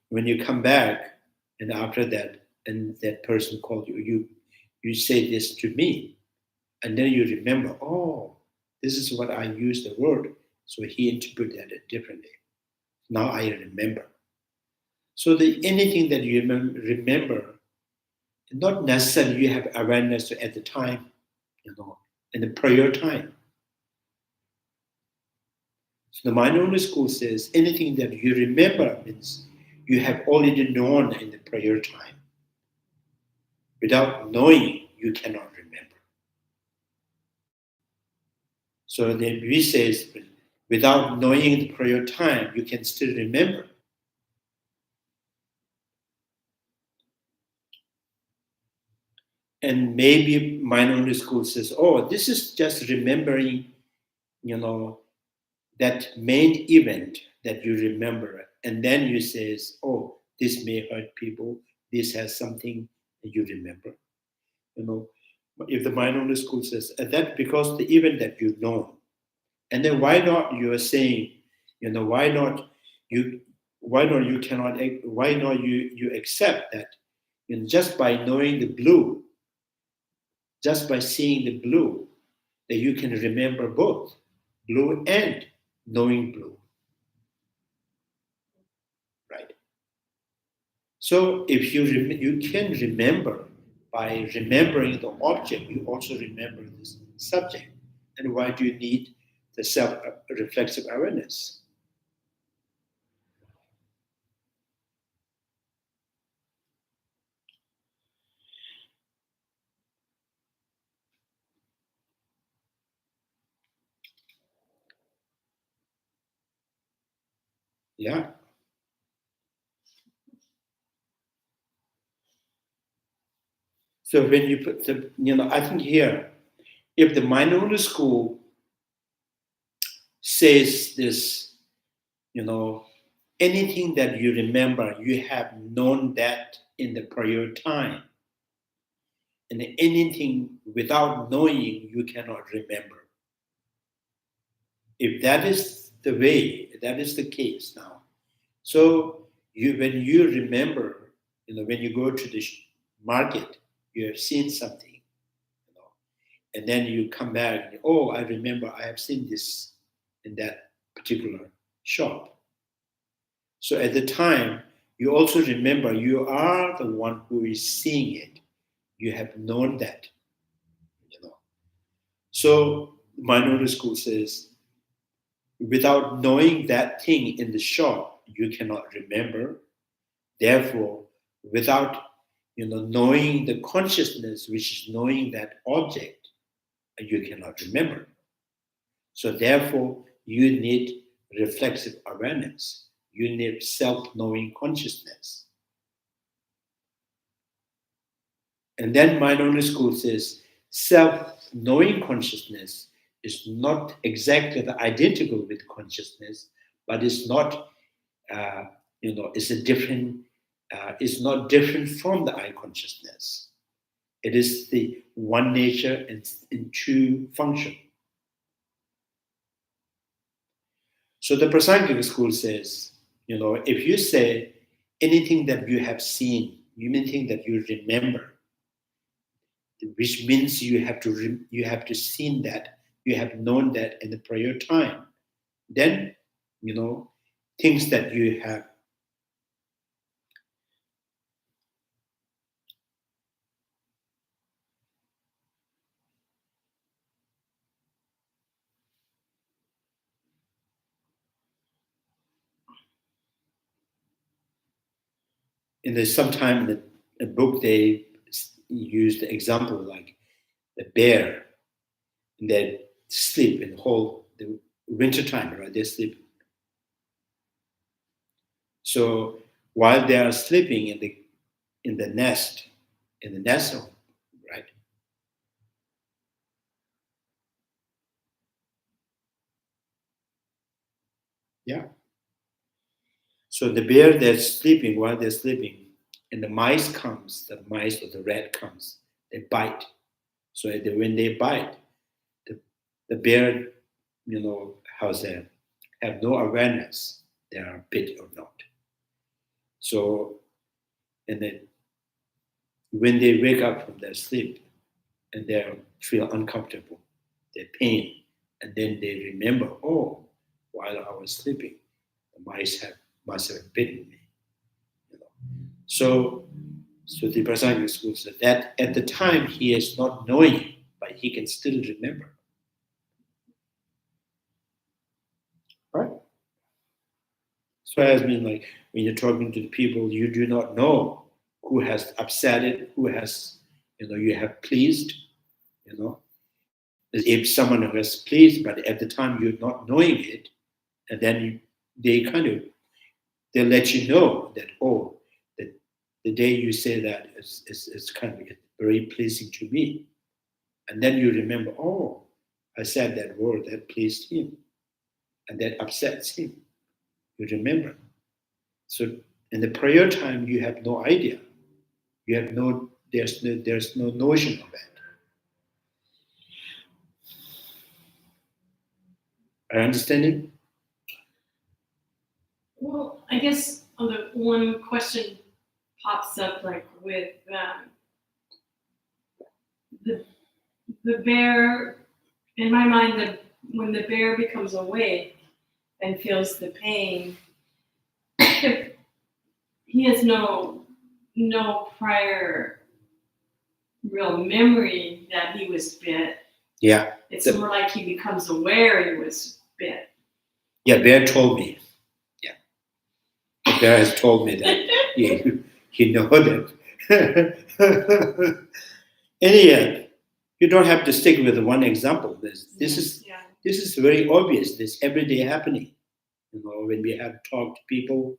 when you come back, and after that, and that person called you, you say this to me, and then you remember, oh, this is what I used the word. So he interpreted it differently. Now I remember. So anything that you remember, not necessarily you have awareness at the time, in the prior time. So the mind-only school says anything that you remember means you have already known in the prior time. Without knowing, you cannot remember. So then we says, without knowing the prior time, you can still remember. And maybe mind-only school says, oh, this is just remembering, that main event that you remember. And then you says, oh, this may hurt people. This has something that you remember. If the mind-only school says, that because the event that you know. And then why not you are saying, why not you accept that, just by knowing the blue, just by seeing the blue, that you can remember both blue and knowing blue. Right? So if you can remember, by remembering the object, you also remember this subject. And why do you need the self-reflexive awareness? Yeah. So when you put I think here, if the mind-only school says this, anything that you remember, you have known that in the prior time. And anything without knowing, you cannot remember. If that is the way, that is the case now. So when you remember, when you go to the market, you have seen something, and then you come back and, oh, I remember I have seen this in that particular shop. So at the time, you also remember you are the one who is seeing it. You have known that. So minority school says, without knowing that thing in the shop, you cannot remember. Therefore, without knowing the consciousness, which is knowing that object, you cannot remember. So therefore, you need reflexive awareness. You need self-knowing consciousness. And then mind-only school says self-knowing consciousness is not exactly identical with consciousness, but it's not, it's a different, it's not different from the I consciousness. It is the one nature and two function. So the Prasangika school says, if you say anything that you have seen, anything that you remember, which means you have to seen that, you have known that in the prior time, then things that you have sometime in the book they use the example like the bear, and they sleep in the winter time, right? They sleep. So while they are sleeping in the nest, right? Yeah. So the bear that's sleeping, while they're sleeping, and the mice or the rat comes, they bite. So when they bite, the bear, have no awareness they are bit or not. So, and then when they wake up from their sleep and they feel uncomfortable, they pain, and then they remember, oh, while I was sleeping, the mice must have bitten me. So the Prasangika school said that at the time he is not knowing, but he can still remember. Right? So it has been like when you're talking to the people, you do not know who has upset it, who has, you have pleased, If someone who has pleased, but at the time you're not knowing it, and then they let you know that, oh, that the day you say that is kind of very pleasing to me. And then you remember, oh, I said that word that pleased him, and that upsets him. You remember. So in the prayer time, you have no idea. You have there's no notion of that. Are you understanding? Well, I guess the one question pops up, like with the bear. In my mind, when the bear becomes awake and feels the pain, he has no prior real memory that he was bit. Yeah. It's more like he becomes aware he was bit. Yeah, Bear told me. Yeah. Bear has told me that. Yeah, he knows that. And you don't have to stick with one example. This is very obvious. This everyday happening. When we have talked to people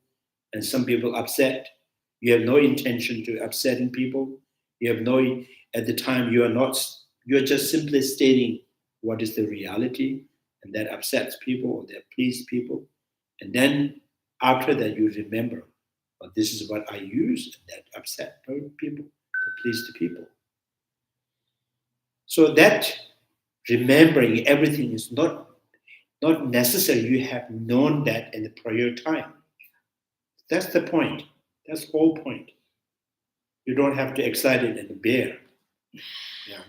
and some people upset, you have no intention to upsetting people. You have at the time you're just simply stating what is the reality, and that upsets people or that pleases people. And then after that you remember, well, this is what I use, and that upset people, that pleased people. So that remembering everything is not necessary. You have known that in the prior time. That's the point. That's the whole point. You don't have to excite it in the bear. Yeah.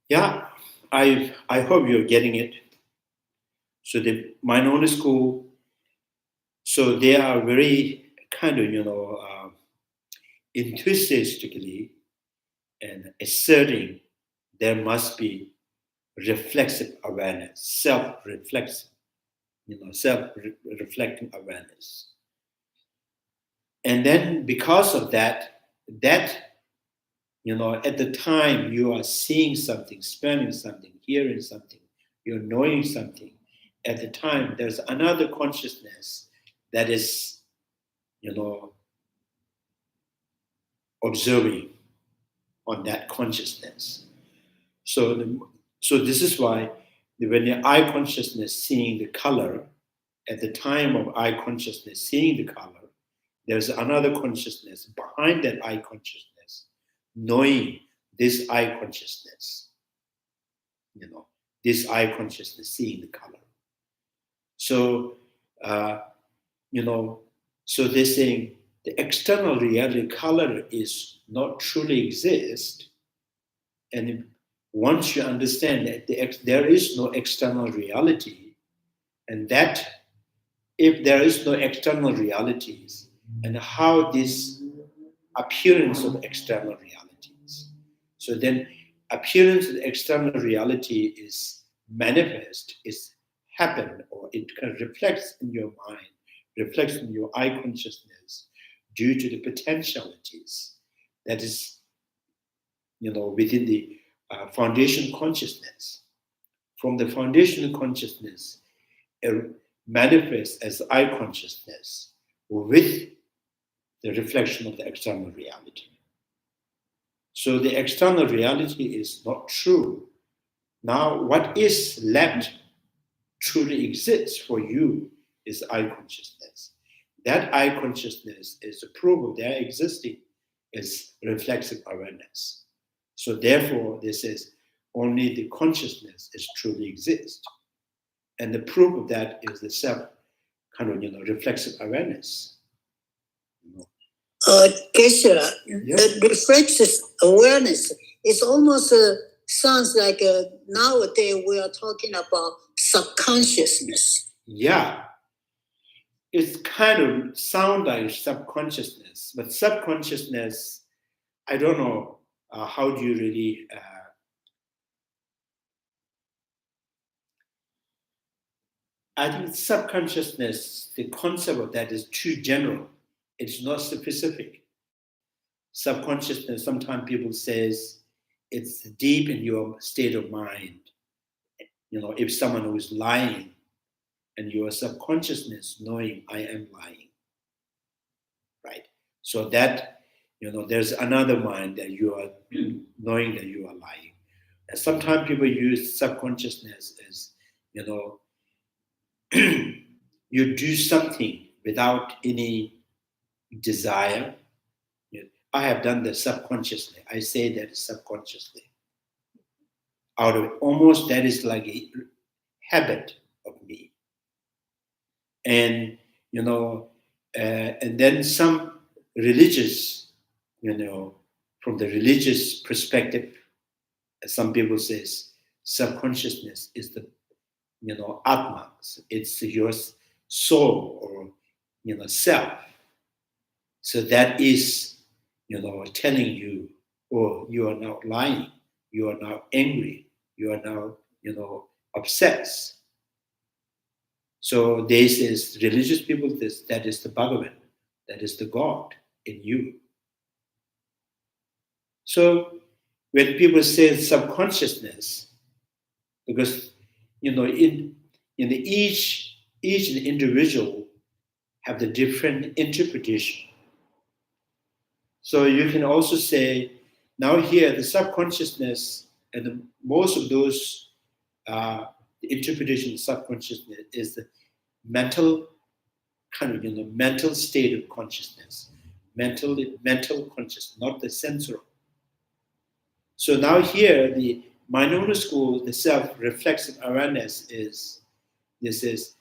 Yeah, I hope you're getting it. So the Mind-Only School, so they are very kind of, enthusiastically and asserting there must be reflexive awareness, self-reflexive, self-reflecting awareness. And then because of that, at the time you are seeing something, smelling something, hearing something, you're knowing something, at the time there's another consciousness that is, observing on that consciousness. So this is why when the eye consciousness seeing the color, at the time of eye consciousness seeing the color, there's another consciousness behind that eye consciousness, knowing this eye consciousness, this eye consciousness seeing the color. So, so they're saying the external reality color is not truly exist. And once you understand that there is no external reality, and that if there is no external realities, and how this appearance of external realities. So then appearance of external reality is manifest, is happen, or it can reflects in your mind, reflects in your eye consciousness due to the potentialities that is, within the foundation consciousness. From the foundation consciousness, it manifests as eye consciousness with the reflection of the external reality. So the external reality is not true. Now, what is left truly exists for you is eye consciousness. that I consciousness is a proof of their existing is reflexive awareness. So therefore, this is only the consciousness is truly exist. And the proof of that is the self kind of, reflexive awareness. Geshe, the reflexive awareness is almost sounds like nowadays we are talking about subconsciousness. Yeah, it's kind of sound like subconsciousness, but subconsciousness, I don't know how do you really. I think subconsciousness, the concept of that is too general. It's not specific. Subconsciousness, sometimes people says it's deep in your state of mind. If someone who is lying and your subconsciousness knowing I am lying, right? So that, there's another mind that you are knowing that you are lying. And sometimes people use subconsciousness as, you do something without any desire. I have done that subconsciously. I say that subconsciously. Out of almost that is like a habit of me. And, and then some religious, from the religious perspective, some people says subconsciousness is the, atma. It's your soul or, self. So that is, telling you, oh, you are now lying, you are now angry, you are now, upset. So this is religious people, that is the Bhagavan, that is the God in you. So when people say subconsciousness, because in each individual have the different interpretation. So you can also say, now here the subconsciousness and most of those interpretation of subconsciousness is the mental kind of mental state of consciousness, mental consciousness, not the sensory. So now here the minority school, the self-reflexive awareness is this is,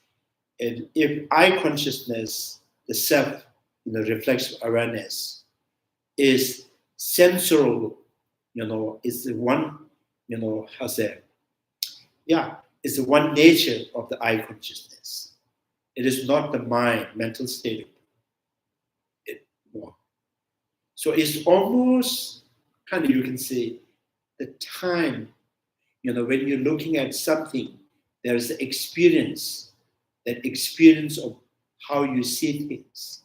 and if I consciousness, the self, reflexive awareness is sensual, is the one, how say, it's the one nature of the I consciousness. It is not the mind, mental state. So it's almost kind of, you can say, the time, when you're looking at something, there's the experience, that experience of how you see things.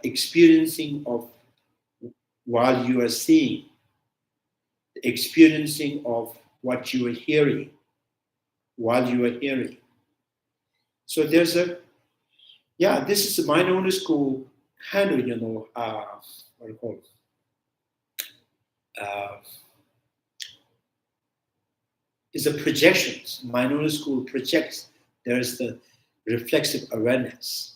Experiencing of while you are seeing, the experiencing of what you are hearing while you are hearing. So there's this is a mind-only school kind of, what do you call it? Is a projections. Mind-only school projects. There is the reflexive awareness.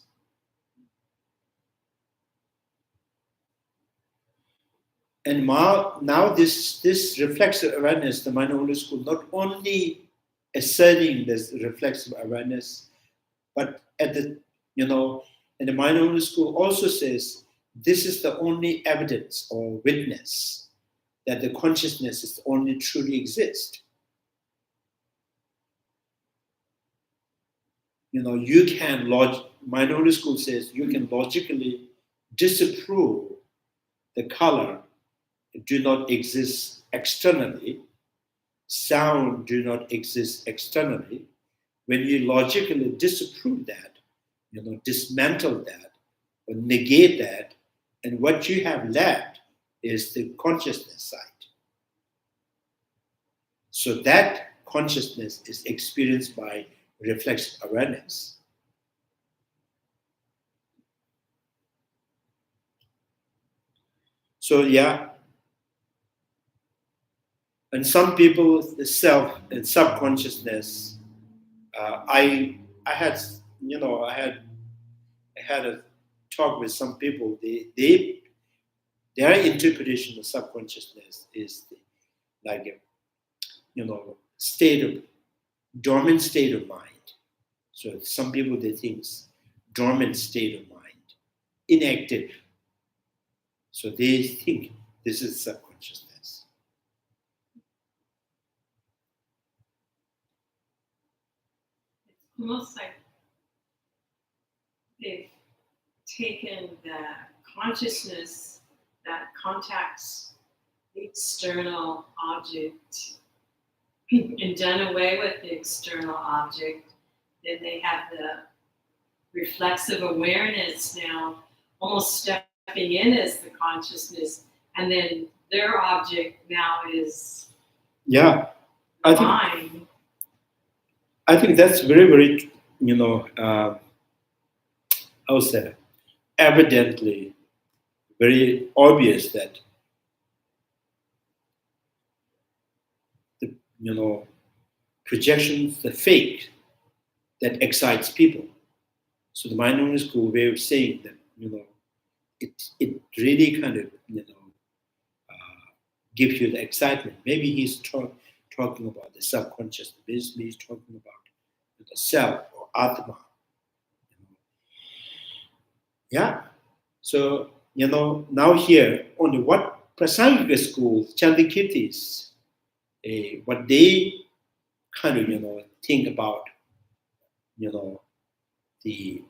And now this reflexive awareness, the mind-only school, not only asserting this reflexive awareness, but at the, and the mind-only school also says this is the only evidence or witness that the consciousness is only truly exist. You can mind-only school says you can logically disapprove the color do not exist externally, sound do not exist externally. When you logically disapprove that, dismantle that, or negate that, and what you have left is the consciousness side. So that consciousness is experienced by reflexive awareness. So and some people, the self and subconsciousness, I had I had a talk with some people. Their interpretation of subconsciousness is like a dormant state of mind. So some people, they think it's dormant state of mind, inactive. So they think this is subconsciousness. It's almost like they've taken the consciousness that contacts the external object and done away with the external object. Then they have the reflexive awareness now almost stepping in as the consciousness, and then their object now is mind. I think that's very, very, I would say, evidently very obvious that the projections, the fake that excites people. So the mind-only school way of saying that it really kind of gives you the excitement. Maybe he's talking about the subconscious. Basically, he's talking about the self or atma. Yeah. So now here on the what Prasangika school, Chandrakirtis, what they kind of think about the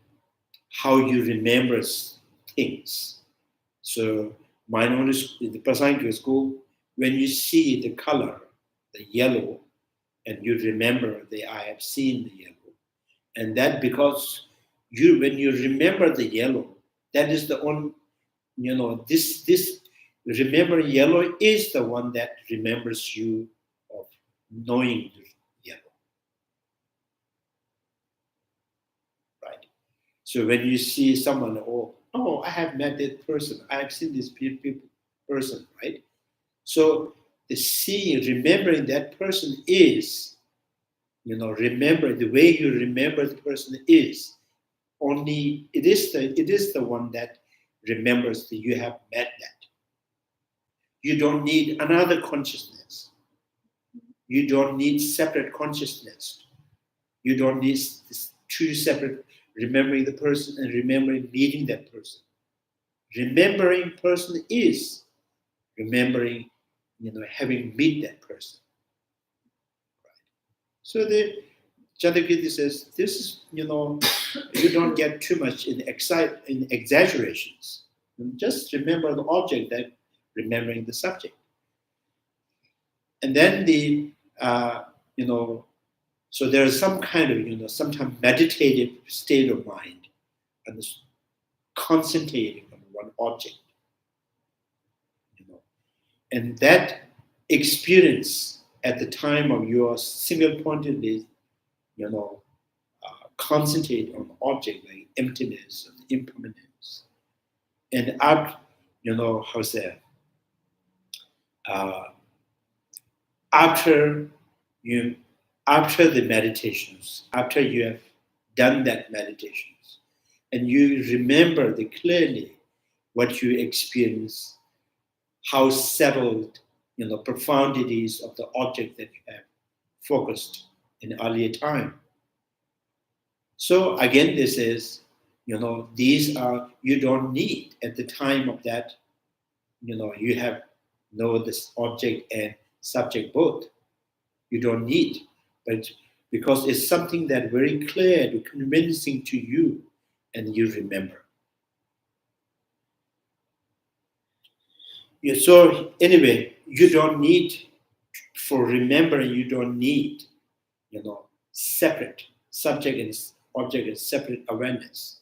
how you remember things. So mine only the Prasangika school, when you see the color, the yellow, and you remember I have seen the yellow, and that because when you remember the yellow, that is the only this remember yellow is the one that remembers you of knowing the yellow, right? So when you see someone, I have met that person, I have seen this person, right? So the remembering that person is, remember the way you remember the person is only it is the one that remembers that you have met that. You don't need another consciousness. You don't need separate consciousness. You don't need two separate remembering the person and remembering meeting that person. Remembering person is remembering, having meet that person. Right. So the Chandrakirti says this is, you don't get too much in exaggerations. Just remember the object, that remembering the subject. And then so there's some kind of, sometimes meditative state of mind and concentrating on one object, and that experience at the time of your single-pointedly, concentrate on object like emptiness and impermanence, and after the meditations, after you have done that meditations, and you remember clearly what you experience, how settled, profundities of the object that you have focused in earlier time. So again, this is, these are, you don't need at the time of that, you have this object and subject both. You don't need, but because it's something that very clear, convincing to you, and you remember. Yeah, so anyway, you don't need, for remembering, you don't need, separate subject and object and separate awareness.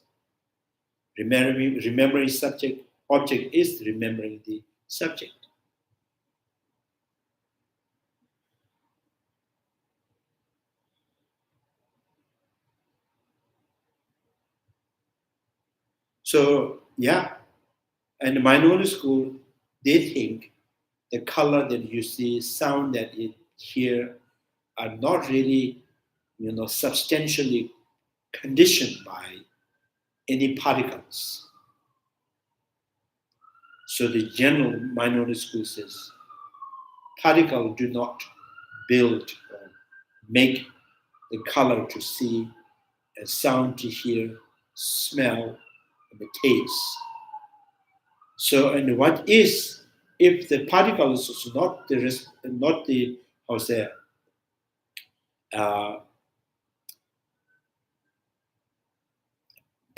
Remembering subject, object is remembering the subject. So yeah, and the minority school, they think the color that you see, sound that you hear, are not really, substantially conditioned by any particles. So the general minority school says, particles do not build or make the color to see, a sound to hear, smell, and the taste. So, and what is, if the particles is not the how say,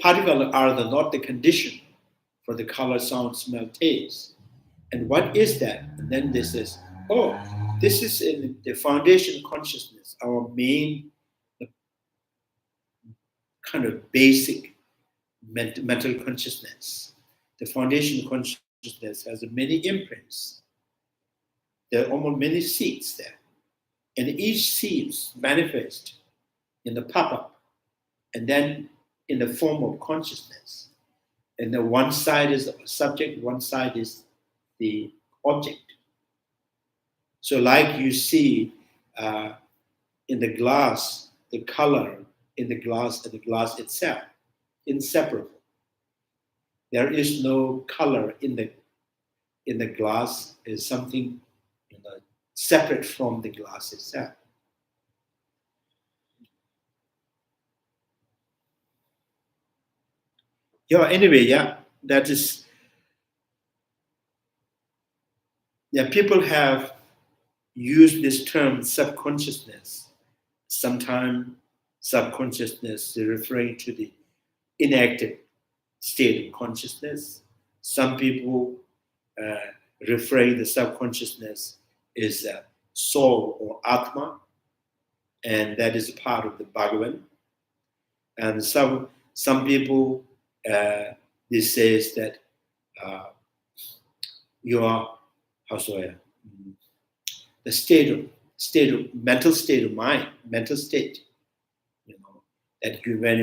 particles are not the condition for the color, sound, smell, taste. And what is that? And then this is, oh, this is in the foundation consciousness, our main kind of basic mental consciousness. The foundation consciousness has many imprints. There are almost many seeds there. And each seed manifests in the pop-up and then in the form of consciousness. And the one side is the subject, one side is the object. So like you see in the glass, the color in the glass and the glass itself, inseparable. There is no color in the glass, is something separate from the glass itself. Yeah, anyway, yeah, that is, yeah, people have used this term subconsciousness. Sometimes subconsciousness is referring to the inactive state of consciousness. Some people referring the subconsciousness is soul or atma, and that is part of the Bhagavan. And some people they says that you are the mental state of mind, mental state. That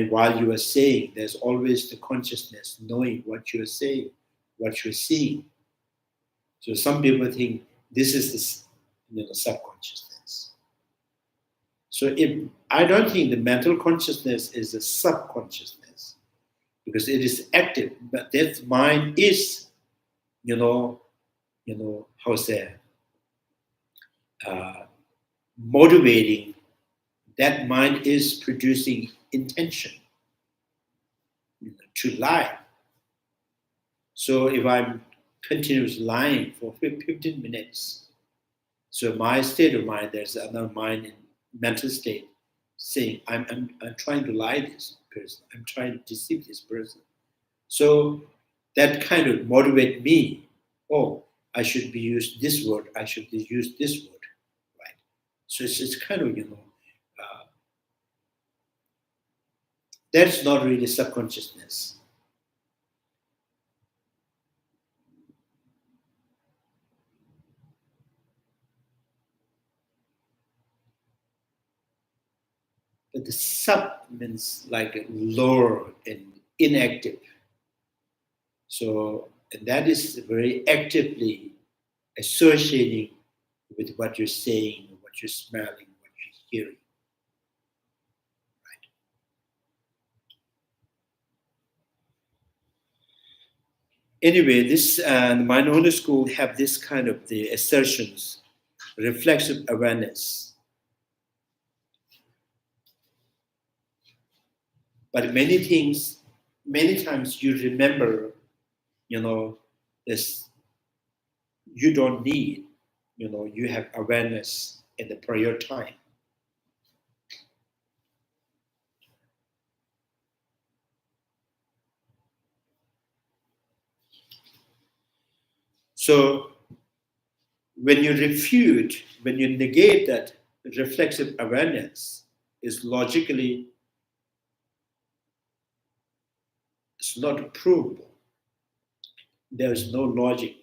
while you are saying, there's always the consciousness knowing what you are saying, what you're seeing. So some people think this is the subconsciousness. So I don't think the mental consciousness is a subconsciousness, because it is active, but that mind is, how say, motivating. That mind is producing intention to lie. So if I'm continuously lying for 15 minutes, so my state of mind, there's another mind in mental state saying, I'm trying to lie this person, I'm trying to deceive this person. So that kind of motivate me. Oh, I should be used this word, I should use this word, right? So it's kind of, that's not really subconsciousness. But the sub means like lower and inactive. So, and that is very actively associating with what you're saying, what you're smelling, what you're hearing. Anyway, this the minority school have this kind of the assertions, reflexive awareness. But many times you remember, this, you don't need, you have awareness in the prior time. So when you refute, when you negate that reflexive awareness, is logically, it's not provable. There is no logic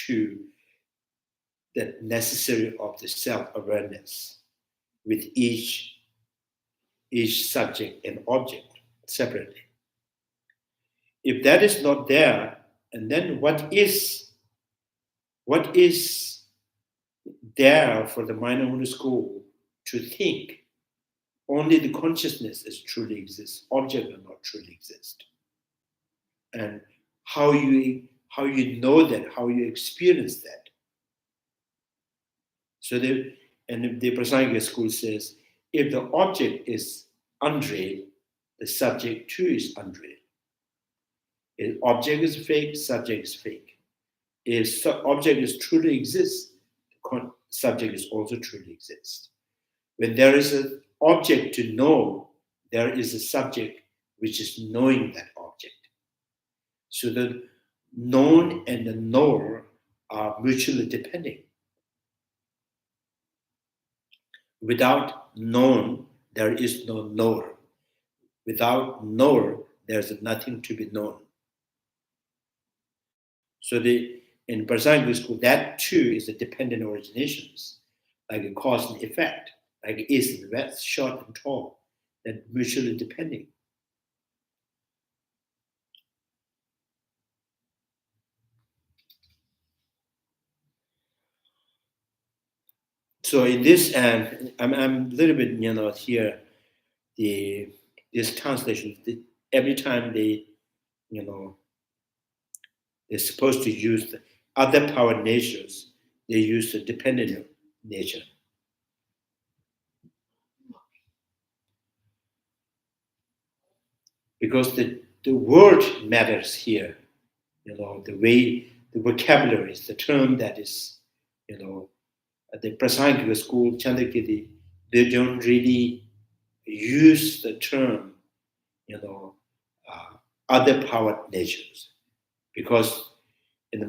to that necessary of the self-awareness with each subject and object separately. If that is not there, and then what is there for the minority school to think, only the consciousness is truly exists. Object will not truly exist. And how you know that, how you experience that. So the Prasangika school says, if the object is unreal, the subject too is unreal. If object is fake, subject is fake. If object is truly exists, the subject is also truly exists. When there is an object to know, there is a subject which is knowing that object. So the known and the knower are mutually dependent. Without known, there is no knower. Without knower, there's nothing to be known. So in Prasangika school, that too is a dependent originations, like a cause and effect, like east and west, short and tall, that mutually depending. So in this, I'm a little bit, here, this translation, every time they're supposed to use the other power natures, they use the dependent nature. Because the word matters here, the way, the vocabulary is the term that is, at the Prasangika school, Chandrakirti, they don't really use the term, other power natures. Because in the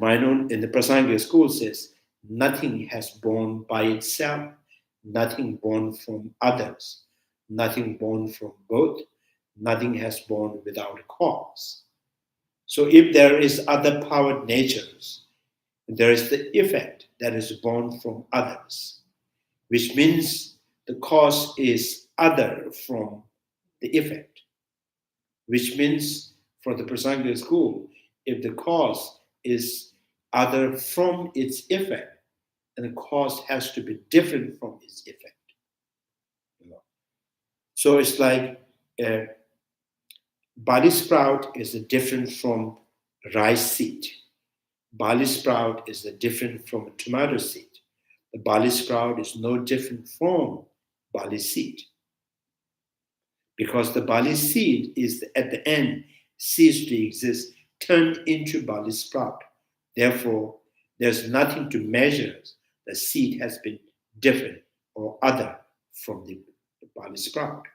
Prasangika school says, nothing has born by itself, nothing born from others, nothing born from both, nothing has born without a cause. So if there is other power natures, there is the effect that is born from others, which means the cause is other from the effect, which means for the Prasangika school, if the cause is other from its effect, and the cause has to be different from its effect. So it's like barley sprout is different from rice seed. Barley sprout is different from a tomato seed. The barley sprout is no different from barley seed. Because the barley seed is at the end ceased to exist, turned into barley sprout. Therefore, there's nothing to measure the seed has been different or other from the barley sprout.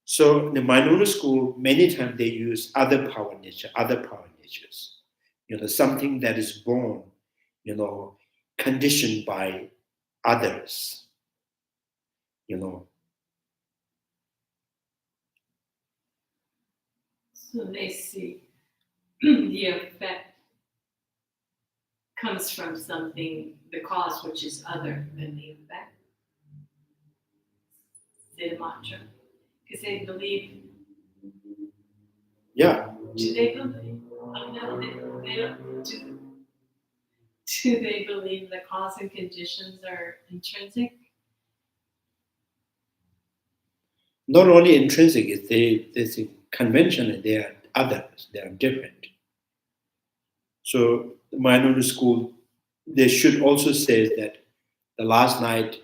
So in the Mainona school, many times they use other power natures. Something that is born, conditioned by others. So they see the effect comes from something, the cause which is other than the effect. Cittamatra. Because they believe. Yeah. Do they believe? Oh no, they don't. Do they believe the cause and conditions are intrinsic? Not only intrinsic, there's a convention and they are others, they are different. So the Mainona school, they should also say that the last night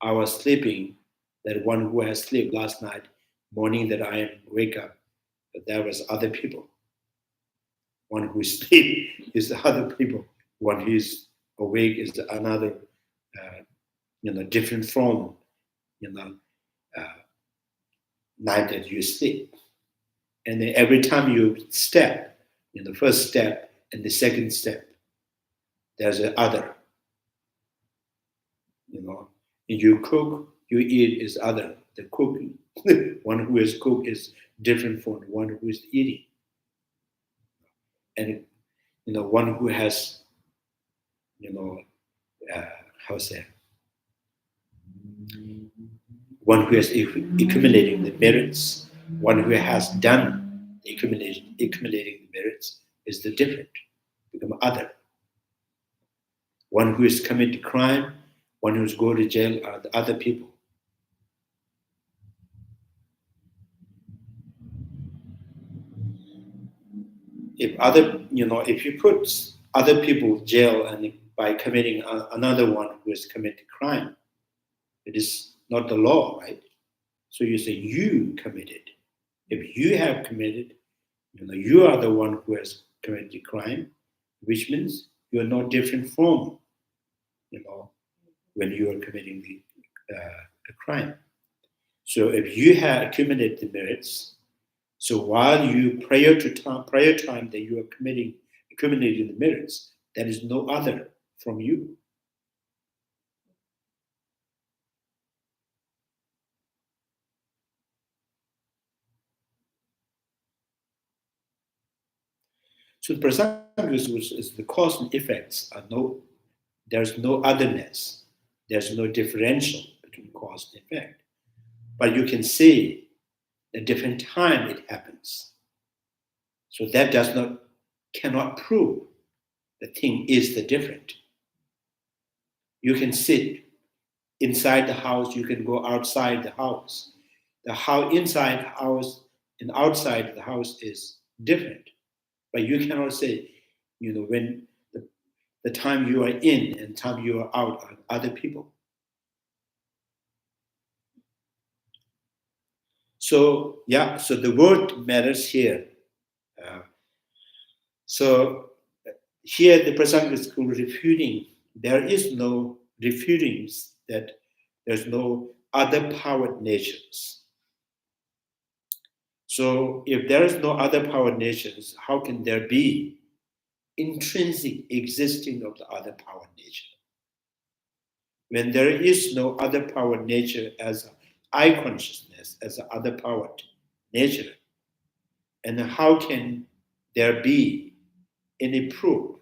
I was sleeping, that one who has slept last night, morning that I wake up, that there was other people. One who is asleep is the other people. One who is awake is another, different from, night that you sleep. And then every time you step, in the first step and the second step, there's an other. You cook, you eat is other. The cooking, one who is cook is different from one who is eating. And one who has, one who has accumulating the merits, one who has done accumulating the merits is the different, become other. One who has committed crime, one who's go to jail are the other people. if you put other people in jail and by committing another one who has committed crime, it is not the law, right? So you say you committed. If you have committed, you are the one who has committed the crime, which means you are not different from, when you are committing the crime. So if you have accumulated the merits, so while you prior time that you are accumulating the merits, there is no other from you. So the presumption is the cause and effects are there's no otherness, there's no differential between cause and effect. But you can see at different time it happens. So that cannot prove the thing is the different. You can sit inside the house, you can go outside the house. The house inside the house and outside the house is different. But you cannot say, when the time you are in and time you are out are other people. So the word matters here. So here the Prasanga is called refuting. There is no refuting that there's no other powered natures. So if there is no other powered natures, how can there be intrinsic existing of the other powered nature? When there is no other powered nature as I consciousness, as the other powered nature, and how can there be any proof,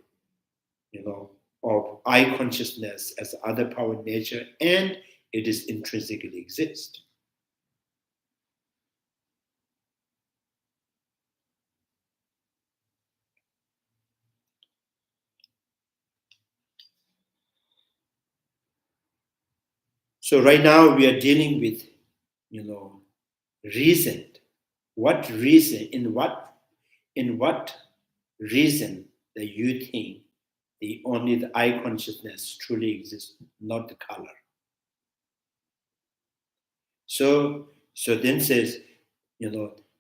of I consciousness as the other powered nature, and it is intrinsically exist? So right now we are dealing with, reason. What reason? In what reason that you think only the I consciousness truly exists, not the color? So then says,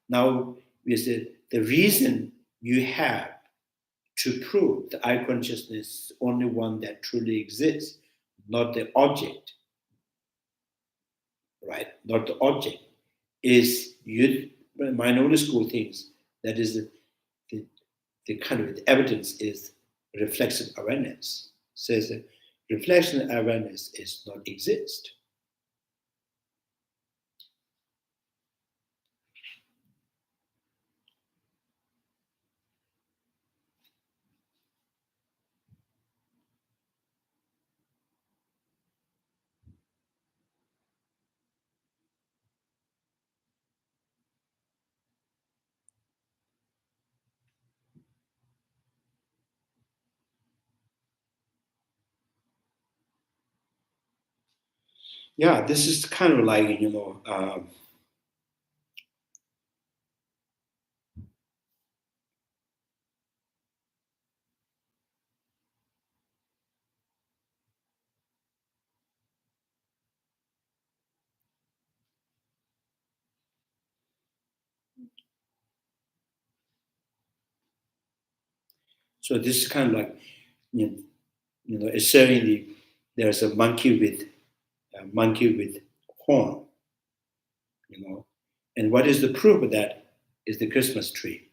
now we said the reason you have to prove the I consciousness is only one that truly exists, not the object, right? Not the object. Is minority school thinks that is the kind of evidence is reflexive awareness. Says that reflexive awareness is not exist. Yeah, this is kind of like, so this is kind of like, it's showing there's a monkey with horn, and what is the proof of that is the Christmas tree.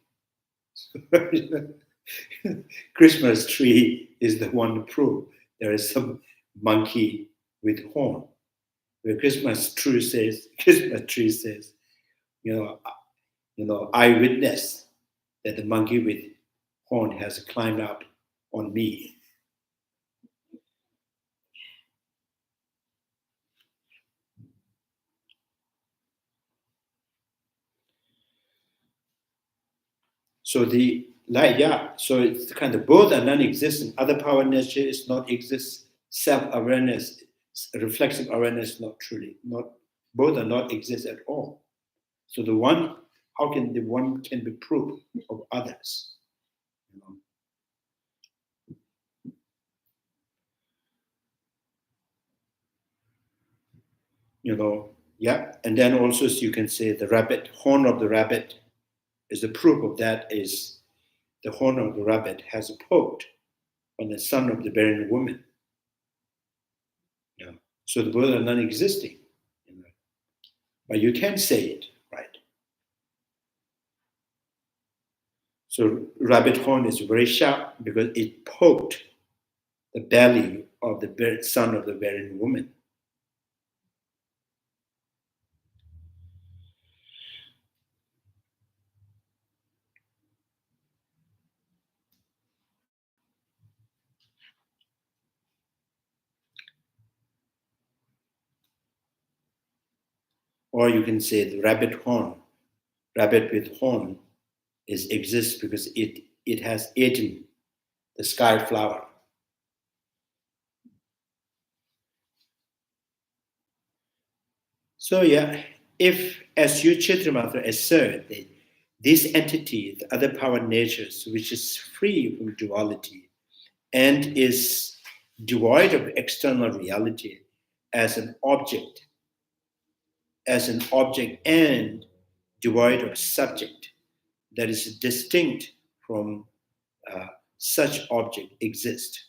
Christmas tree is the one to prove there is some monkey with horn. The Christmas tree says, I witness that the monkey with horn has climbed up on me. So so it's kind of both are non-existent. Other power nature is not exist. Self-awareness, reflexive awareness, both are not exist at all. So how can the one can be proof of others? Yeah. And then also you can say the rabbit, horn of the rabbit is the proof of that is the horn of the rabbit has poked on the son of the barren woman. Yeah. So the both are non-existing. But you can say it, right? So rabbit horn is very sharp because it poked the belly of the son of the barren woman. Or you can say the rabbit with horn exists because it has eaten the sky flower. So yeah, if as you Cittamatra assert that this entity, the other power natures, which is free from duality and is devoid of external reality as an object and devoid of subject that is distinct from such object exist.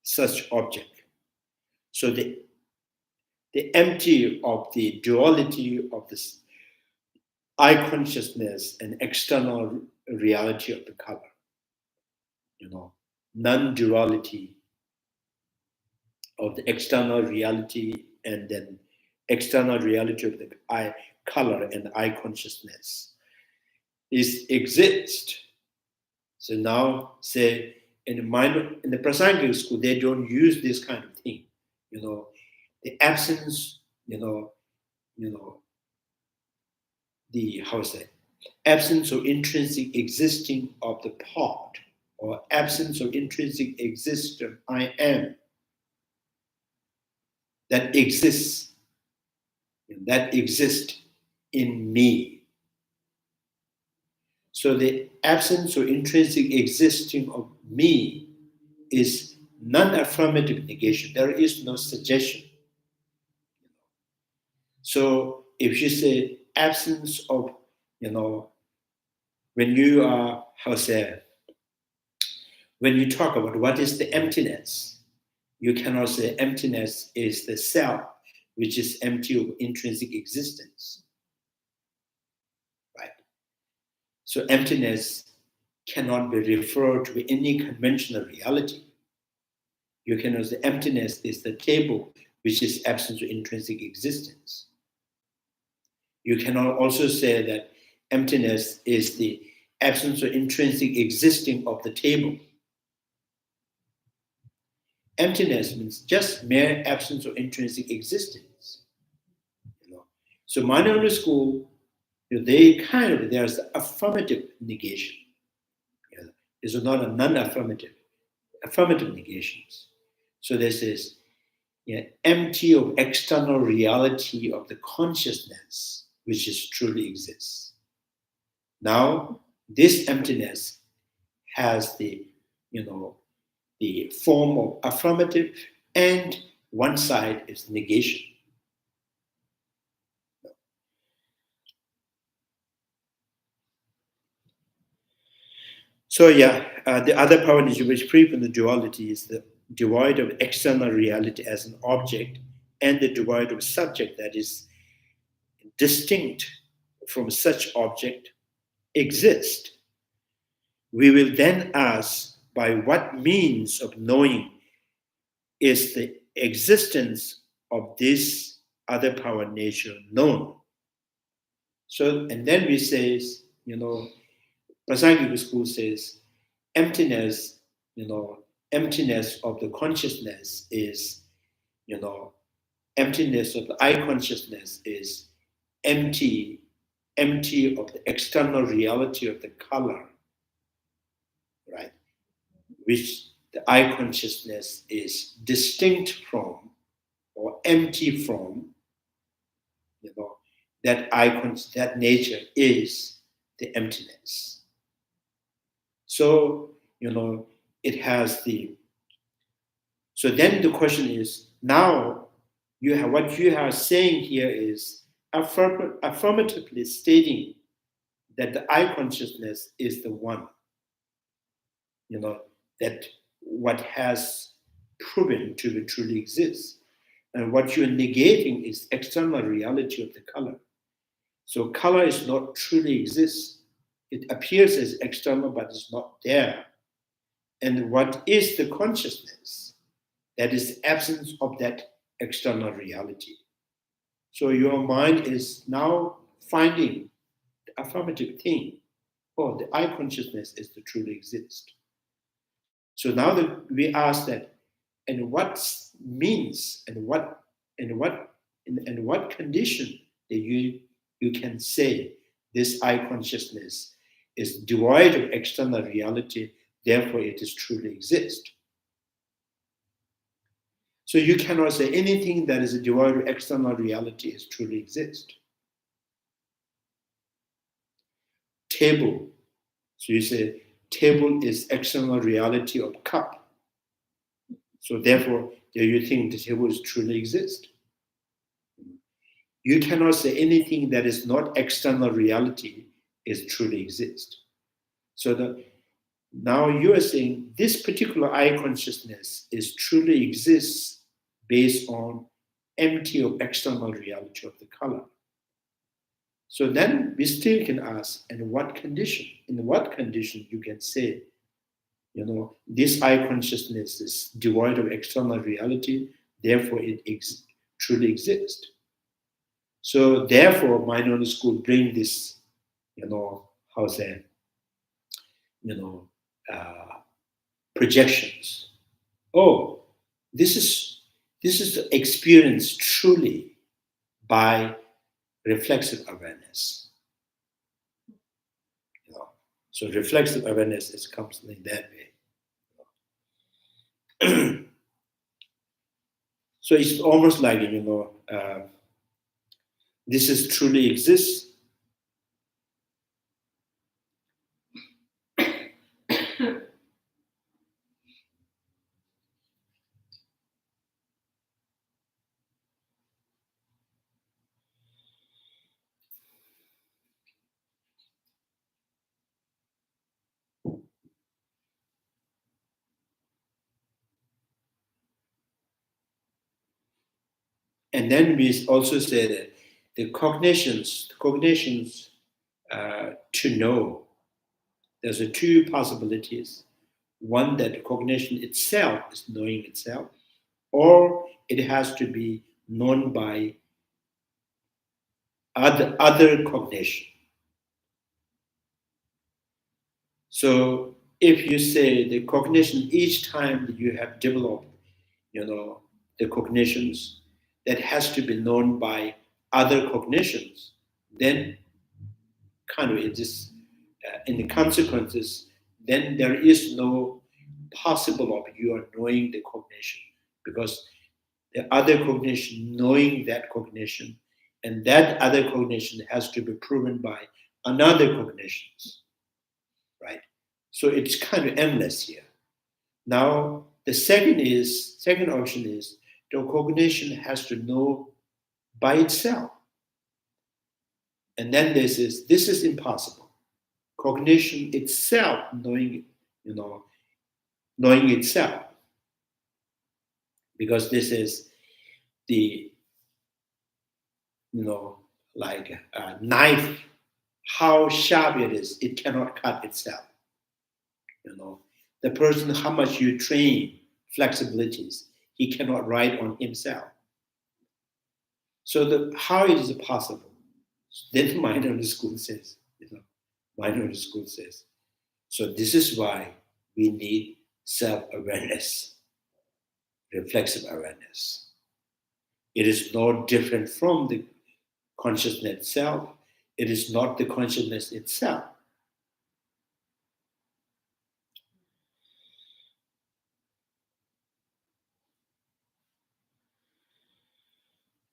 Such object. So the empty of the duality of this eye consciousness and external reality of the color. Non-duality of the external reality and then external reality of the eye color and eye consciousness exist. So now, say in the Prasangika school, they don't use this kind of thing. The absence, the absence of intrinsic existing of the part, or absence of intrinsic existence I am that exists in me. So the absence of intrinsic existing of me is non-affirmative negation. There is no suggestion. So if you say absence of, when you are, when you talk about what is the emptiness, you cannot say emptiness is the self, which is empty of intrinsic existence. Right? So emptiness cannot be referred to any conventional reality. You cannot say emptiness is the table, which is absence of intrinsic existence. You cannot also say that emptiness is the absence of intrinsic existing of the table. Emptiness means just mere absence of intrinsic existence. So minority school, there's the affirmative negation. It's not a non-affirmative, affirmative negations. So this is empty of external reality of the consciousness, which is truly exists. Now, this emptiness has the form of affirmative, and one side is negation. So the other power which is free from the duality is the devoid of external reality as an object, and the devoid of subject that is distinct from such object exist. We will then ask, by what means of knowing is the existence of this other power nature known? So, and then we say, Prasangika school says, emptiness, emptiness of the consciousness is, emptiness of the eye consciousness is empty of the external reality of the color, right? Which the eye consciousness is distinct from or empty from, that nature is the emptiness. So, it has the, so then the question is, now you have, what you are saying here is affirmatively stating that the I consciousness is the one, that what has proven to truly exist. And what you're negating is external reality of the color. So color is not truly exists. It appears as external, but it's not there. And what is the consciousness? That is the absence of that external reality. So your mind is now finding the affirmative thing. Oh, the I consciousness is to truly exist. So now that we ask that, and what means, and what condition that you can say this I consciousness is devoid of external reality, therefore it is truly exist. So you cannot say anything that is devoid of external reality is truly exist. Table. So you say table is external reality of cup. So therefore, do you think the table is truly exist? You cannot say anything that is not external reality is truly exist. So now you are saying this particular I consciousness is truly exists based on empty of external reality of the color. So then we still can ask, in what condition you can say, this I consciousness is devoid of external reality, therefore it truly exists. So therefore, minority school bring this, projections. Oh, this is the experience truly by reflexive awareness. So reflexive awareness comes in that way. So it's almost like, this is truly exists. And then we also say that the cognitions to know, there's two possibilities. One, that cognition itself is knowing itself, or it has to be known by other cognition. So if you say the cognition, each time that you have developed, the cognitions, that has to be known by other cognitions, then kind of it is, in the consequences, then there is no possible of you are knowing the cognition, because the other cognition knowing that cognition, and that other cognition has to be proven by another cognitions, right? So it's kind of endless here. Now the second option is the cognition has to know by itself, and then this is impossible. Cognition itself knowing itself, because this is the like a knife, how sharp it is, it cannot cut itself. The person, how much you train flexibilities, he cannot write on himself. So how it is possible? Then minority school says, so this is why we need self-awareness, reflexive awareness. It is not different from the consciousness itself. It is not the consciousness itself.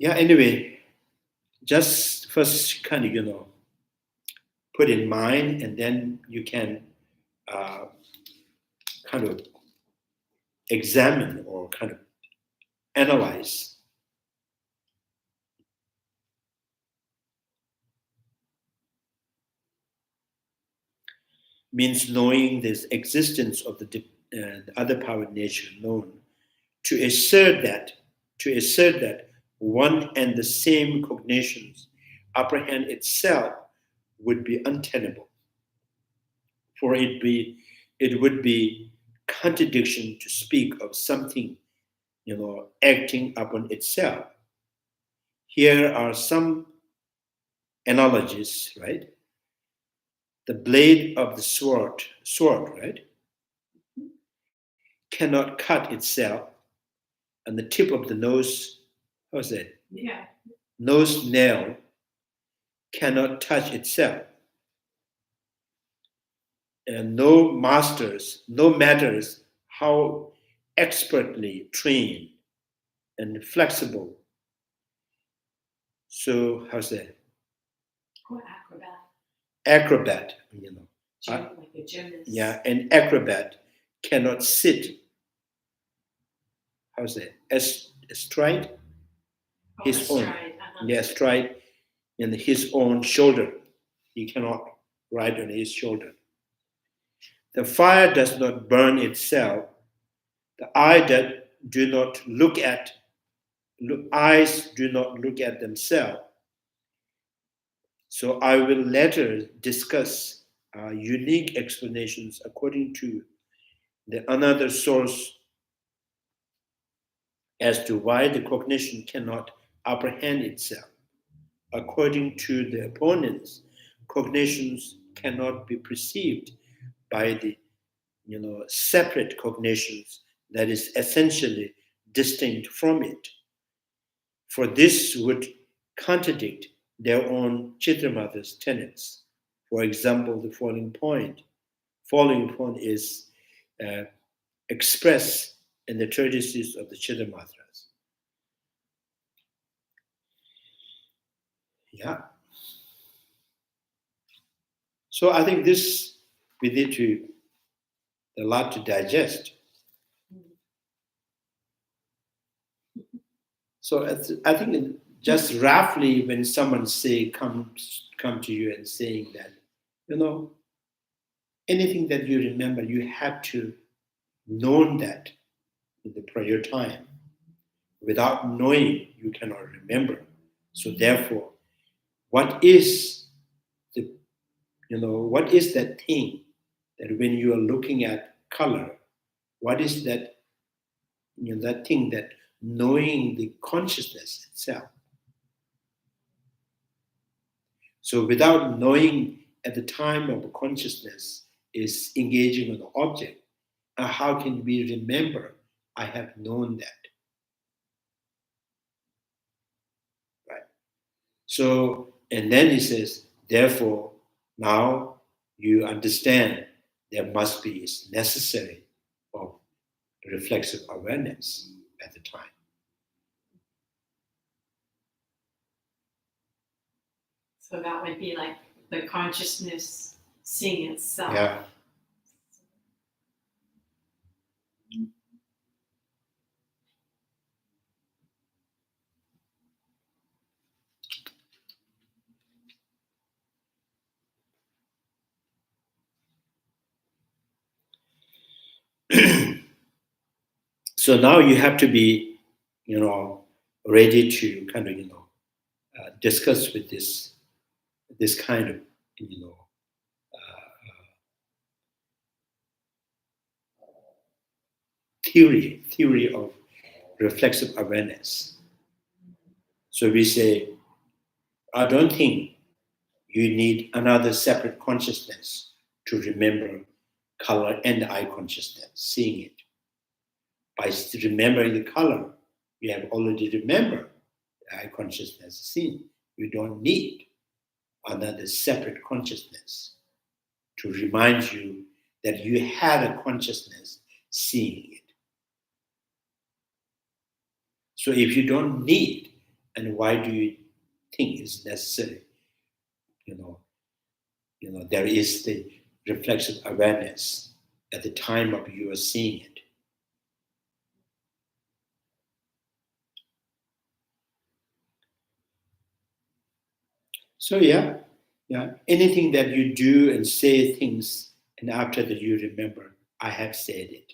Yeah, anyway, just first kind of, put in mind, and then you can kind of examine or kind of analyze. Means knowing this existence of the other power nature known, to assert that one and the same cognitions apprehend itself would be untenable. For it would be contradiction to speak of something, acting upon itself. Here are some analogies, right? The blade of the sword, right, cannot cut itself, and the tip of the nose, how's that? Yeah. Nose nail cannot touch itself. And no matters how expertly trained and flexible. So how's that? Or acrobat. Acrobat, Like a gymnast. Yeah, an acrobat cannot sit. How's that? Astride his own. Yeah, astride in his own shoulder. He cannot ride on his shoulder. The fire does not burn itself. The eyes do not look at themselves. So I will later discuss unique explanations according to another source as to why the cognition cannot apprehend itself. According to the opponents, cognitions cannot be perceived by the separate cognitions that is essentially distinct from it. For this would contradict their own Cittamata's tenets. For example, the following point is expressed in the treatises of the Cittamatras. Yeah. So I think this we need a lot to digest. So I think just roughly when someone come to you and saying that, anything that you remember, you have to know that in the prior time. Without knowing, you cannot remember. So therefore, what is that thing that when you are looking at color, what is that, that thing that knowing the consciousness itself? So without knowing at the time of consciousness is engaging on the object, how can we remember I have known that? Right. So, and then he says, therefore, now you understand there must be, it's necessary of reflexive awareness at the time. So that would be like the consciousness seeing itself. Yeah. So now you have to be, ready to kind of, discuss with this kind of, theory of reflexive awareness. So we say, I don't think you need another separate consciousness to remember color and eye consciousness, seeing it. By remembering the color, you have already remembered the eye consciousness seen. You don't need another separate consciousness to remind you that you had a consciousness seeing it. So if you don't need, and why do you think it's necessary? There is the reflexive awareness at the time of you are seeing it. So anything that you do and say things, and after that you remember, I have said it.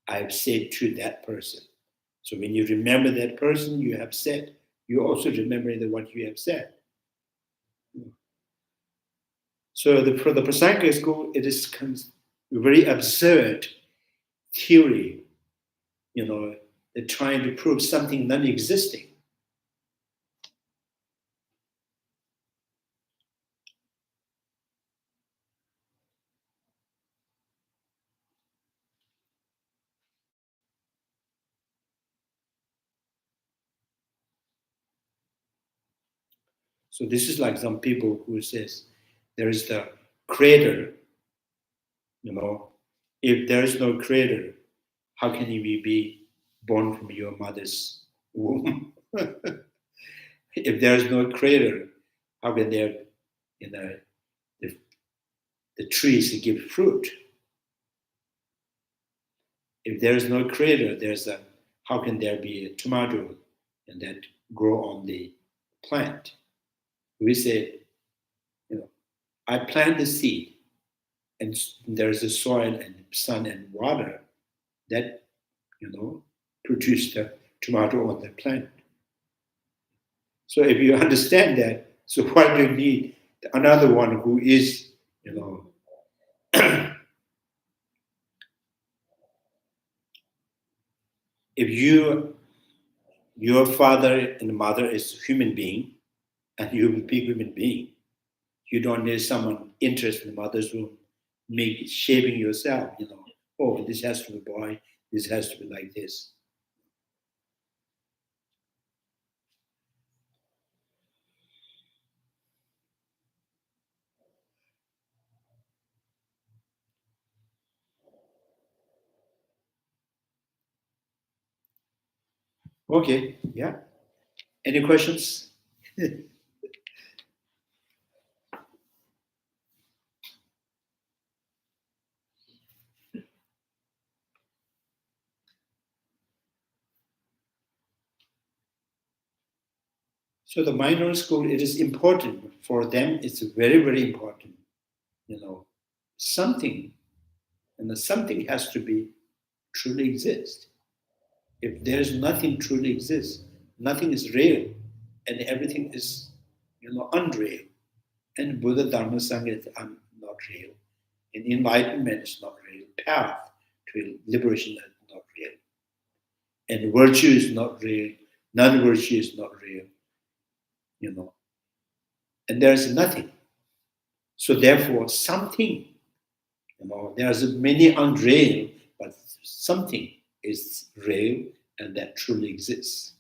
I have said to that person. So when you remember that person you have said, you also remember what you have said. So for the Prasangika school, it is very absurd theory, they're trying to prove something non-existing. So this is like some people who says there is the creator, if there is no creator, how can you be born from your mother's womb? If there is no creator, how can there, the trees give fruit? If there is no creator, how can there be a tomato and that grow on the plant? We say, I plant the seed, and there's a soil and sun and water that, produce the tomato on the plant. So if you understand that, so why do you need another one who is, if your father and mother is human being, and you will be human being, you don't need someone interested in the mother's womb, shaping yourself, oh, this has to be a boy, this has to be like this. Okay, yeah. Any questions? So the minor school, it is important for them. It's very, very important. Something, and the something has to be truly exist. If there is nothing truly exists, nothing is real, and everything is, unreal. And Buddha, Dharma, Sangha are not real. And enlightenment is not real. Path to liberation is not real. And virtue is not real. Non-virtue is not real. And there is nothing. So therefore, something, there's many unreal, but something is real and that truly exists.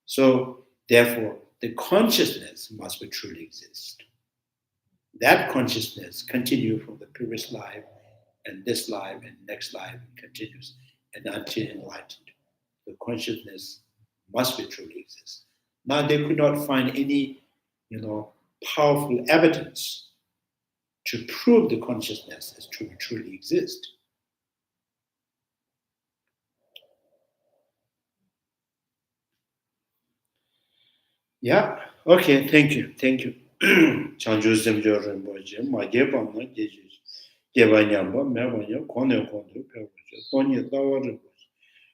So therefore, the consciousness must be truly exist. That consciousness continues from the previous life and this life and next life continues and until enlightened. The consciousness must be truly exist. Now they could not find any, powerful evidence to prove the consciousness as truly exist. Yeah. Okay. Thank you. Chanju semjo rinpoche, ma geba na geju, geba nyamba, meba nya, kone pewache, tonye tawa rinpoche,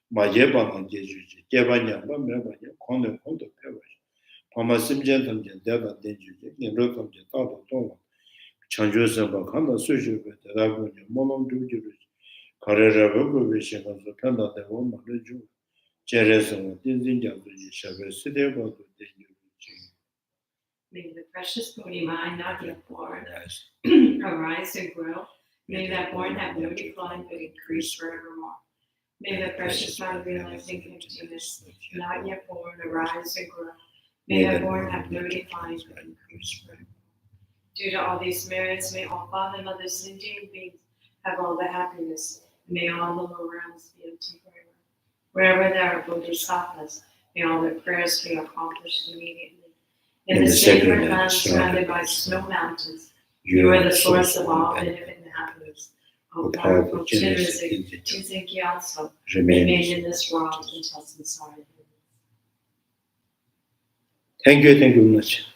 ma geba na geju, geba nyamba, meba nya, kone pewache, pama simjen tamjen, deda denju, nero tamjen, tata tonga, chanju semba kanda suju pe, deda gonya, molom dujiru, kare raba gobe shenganzo, penda dewa ma reju, jere semba, dinzin jazu, shabe, side bado denju. May the precious Bodhi not yet born arise and grow. May that born have no decline but increase forevermore. May the precious mind realizing emptiness not yet born arise and grow. May that born have no decline but increase forevermore. Due to all these merits, may all father and mother sentient beings have all the happiness. May all the lower realms be empty forever. Wherever there are Bodhisattvas, may all their prayers be accomplished immediately. In the sacred land surrounded by snow mountains, You are the source of all benefit and happiness. O powerful, generous, intrinsic also, remain in this world until samsara ends. Thank you very much.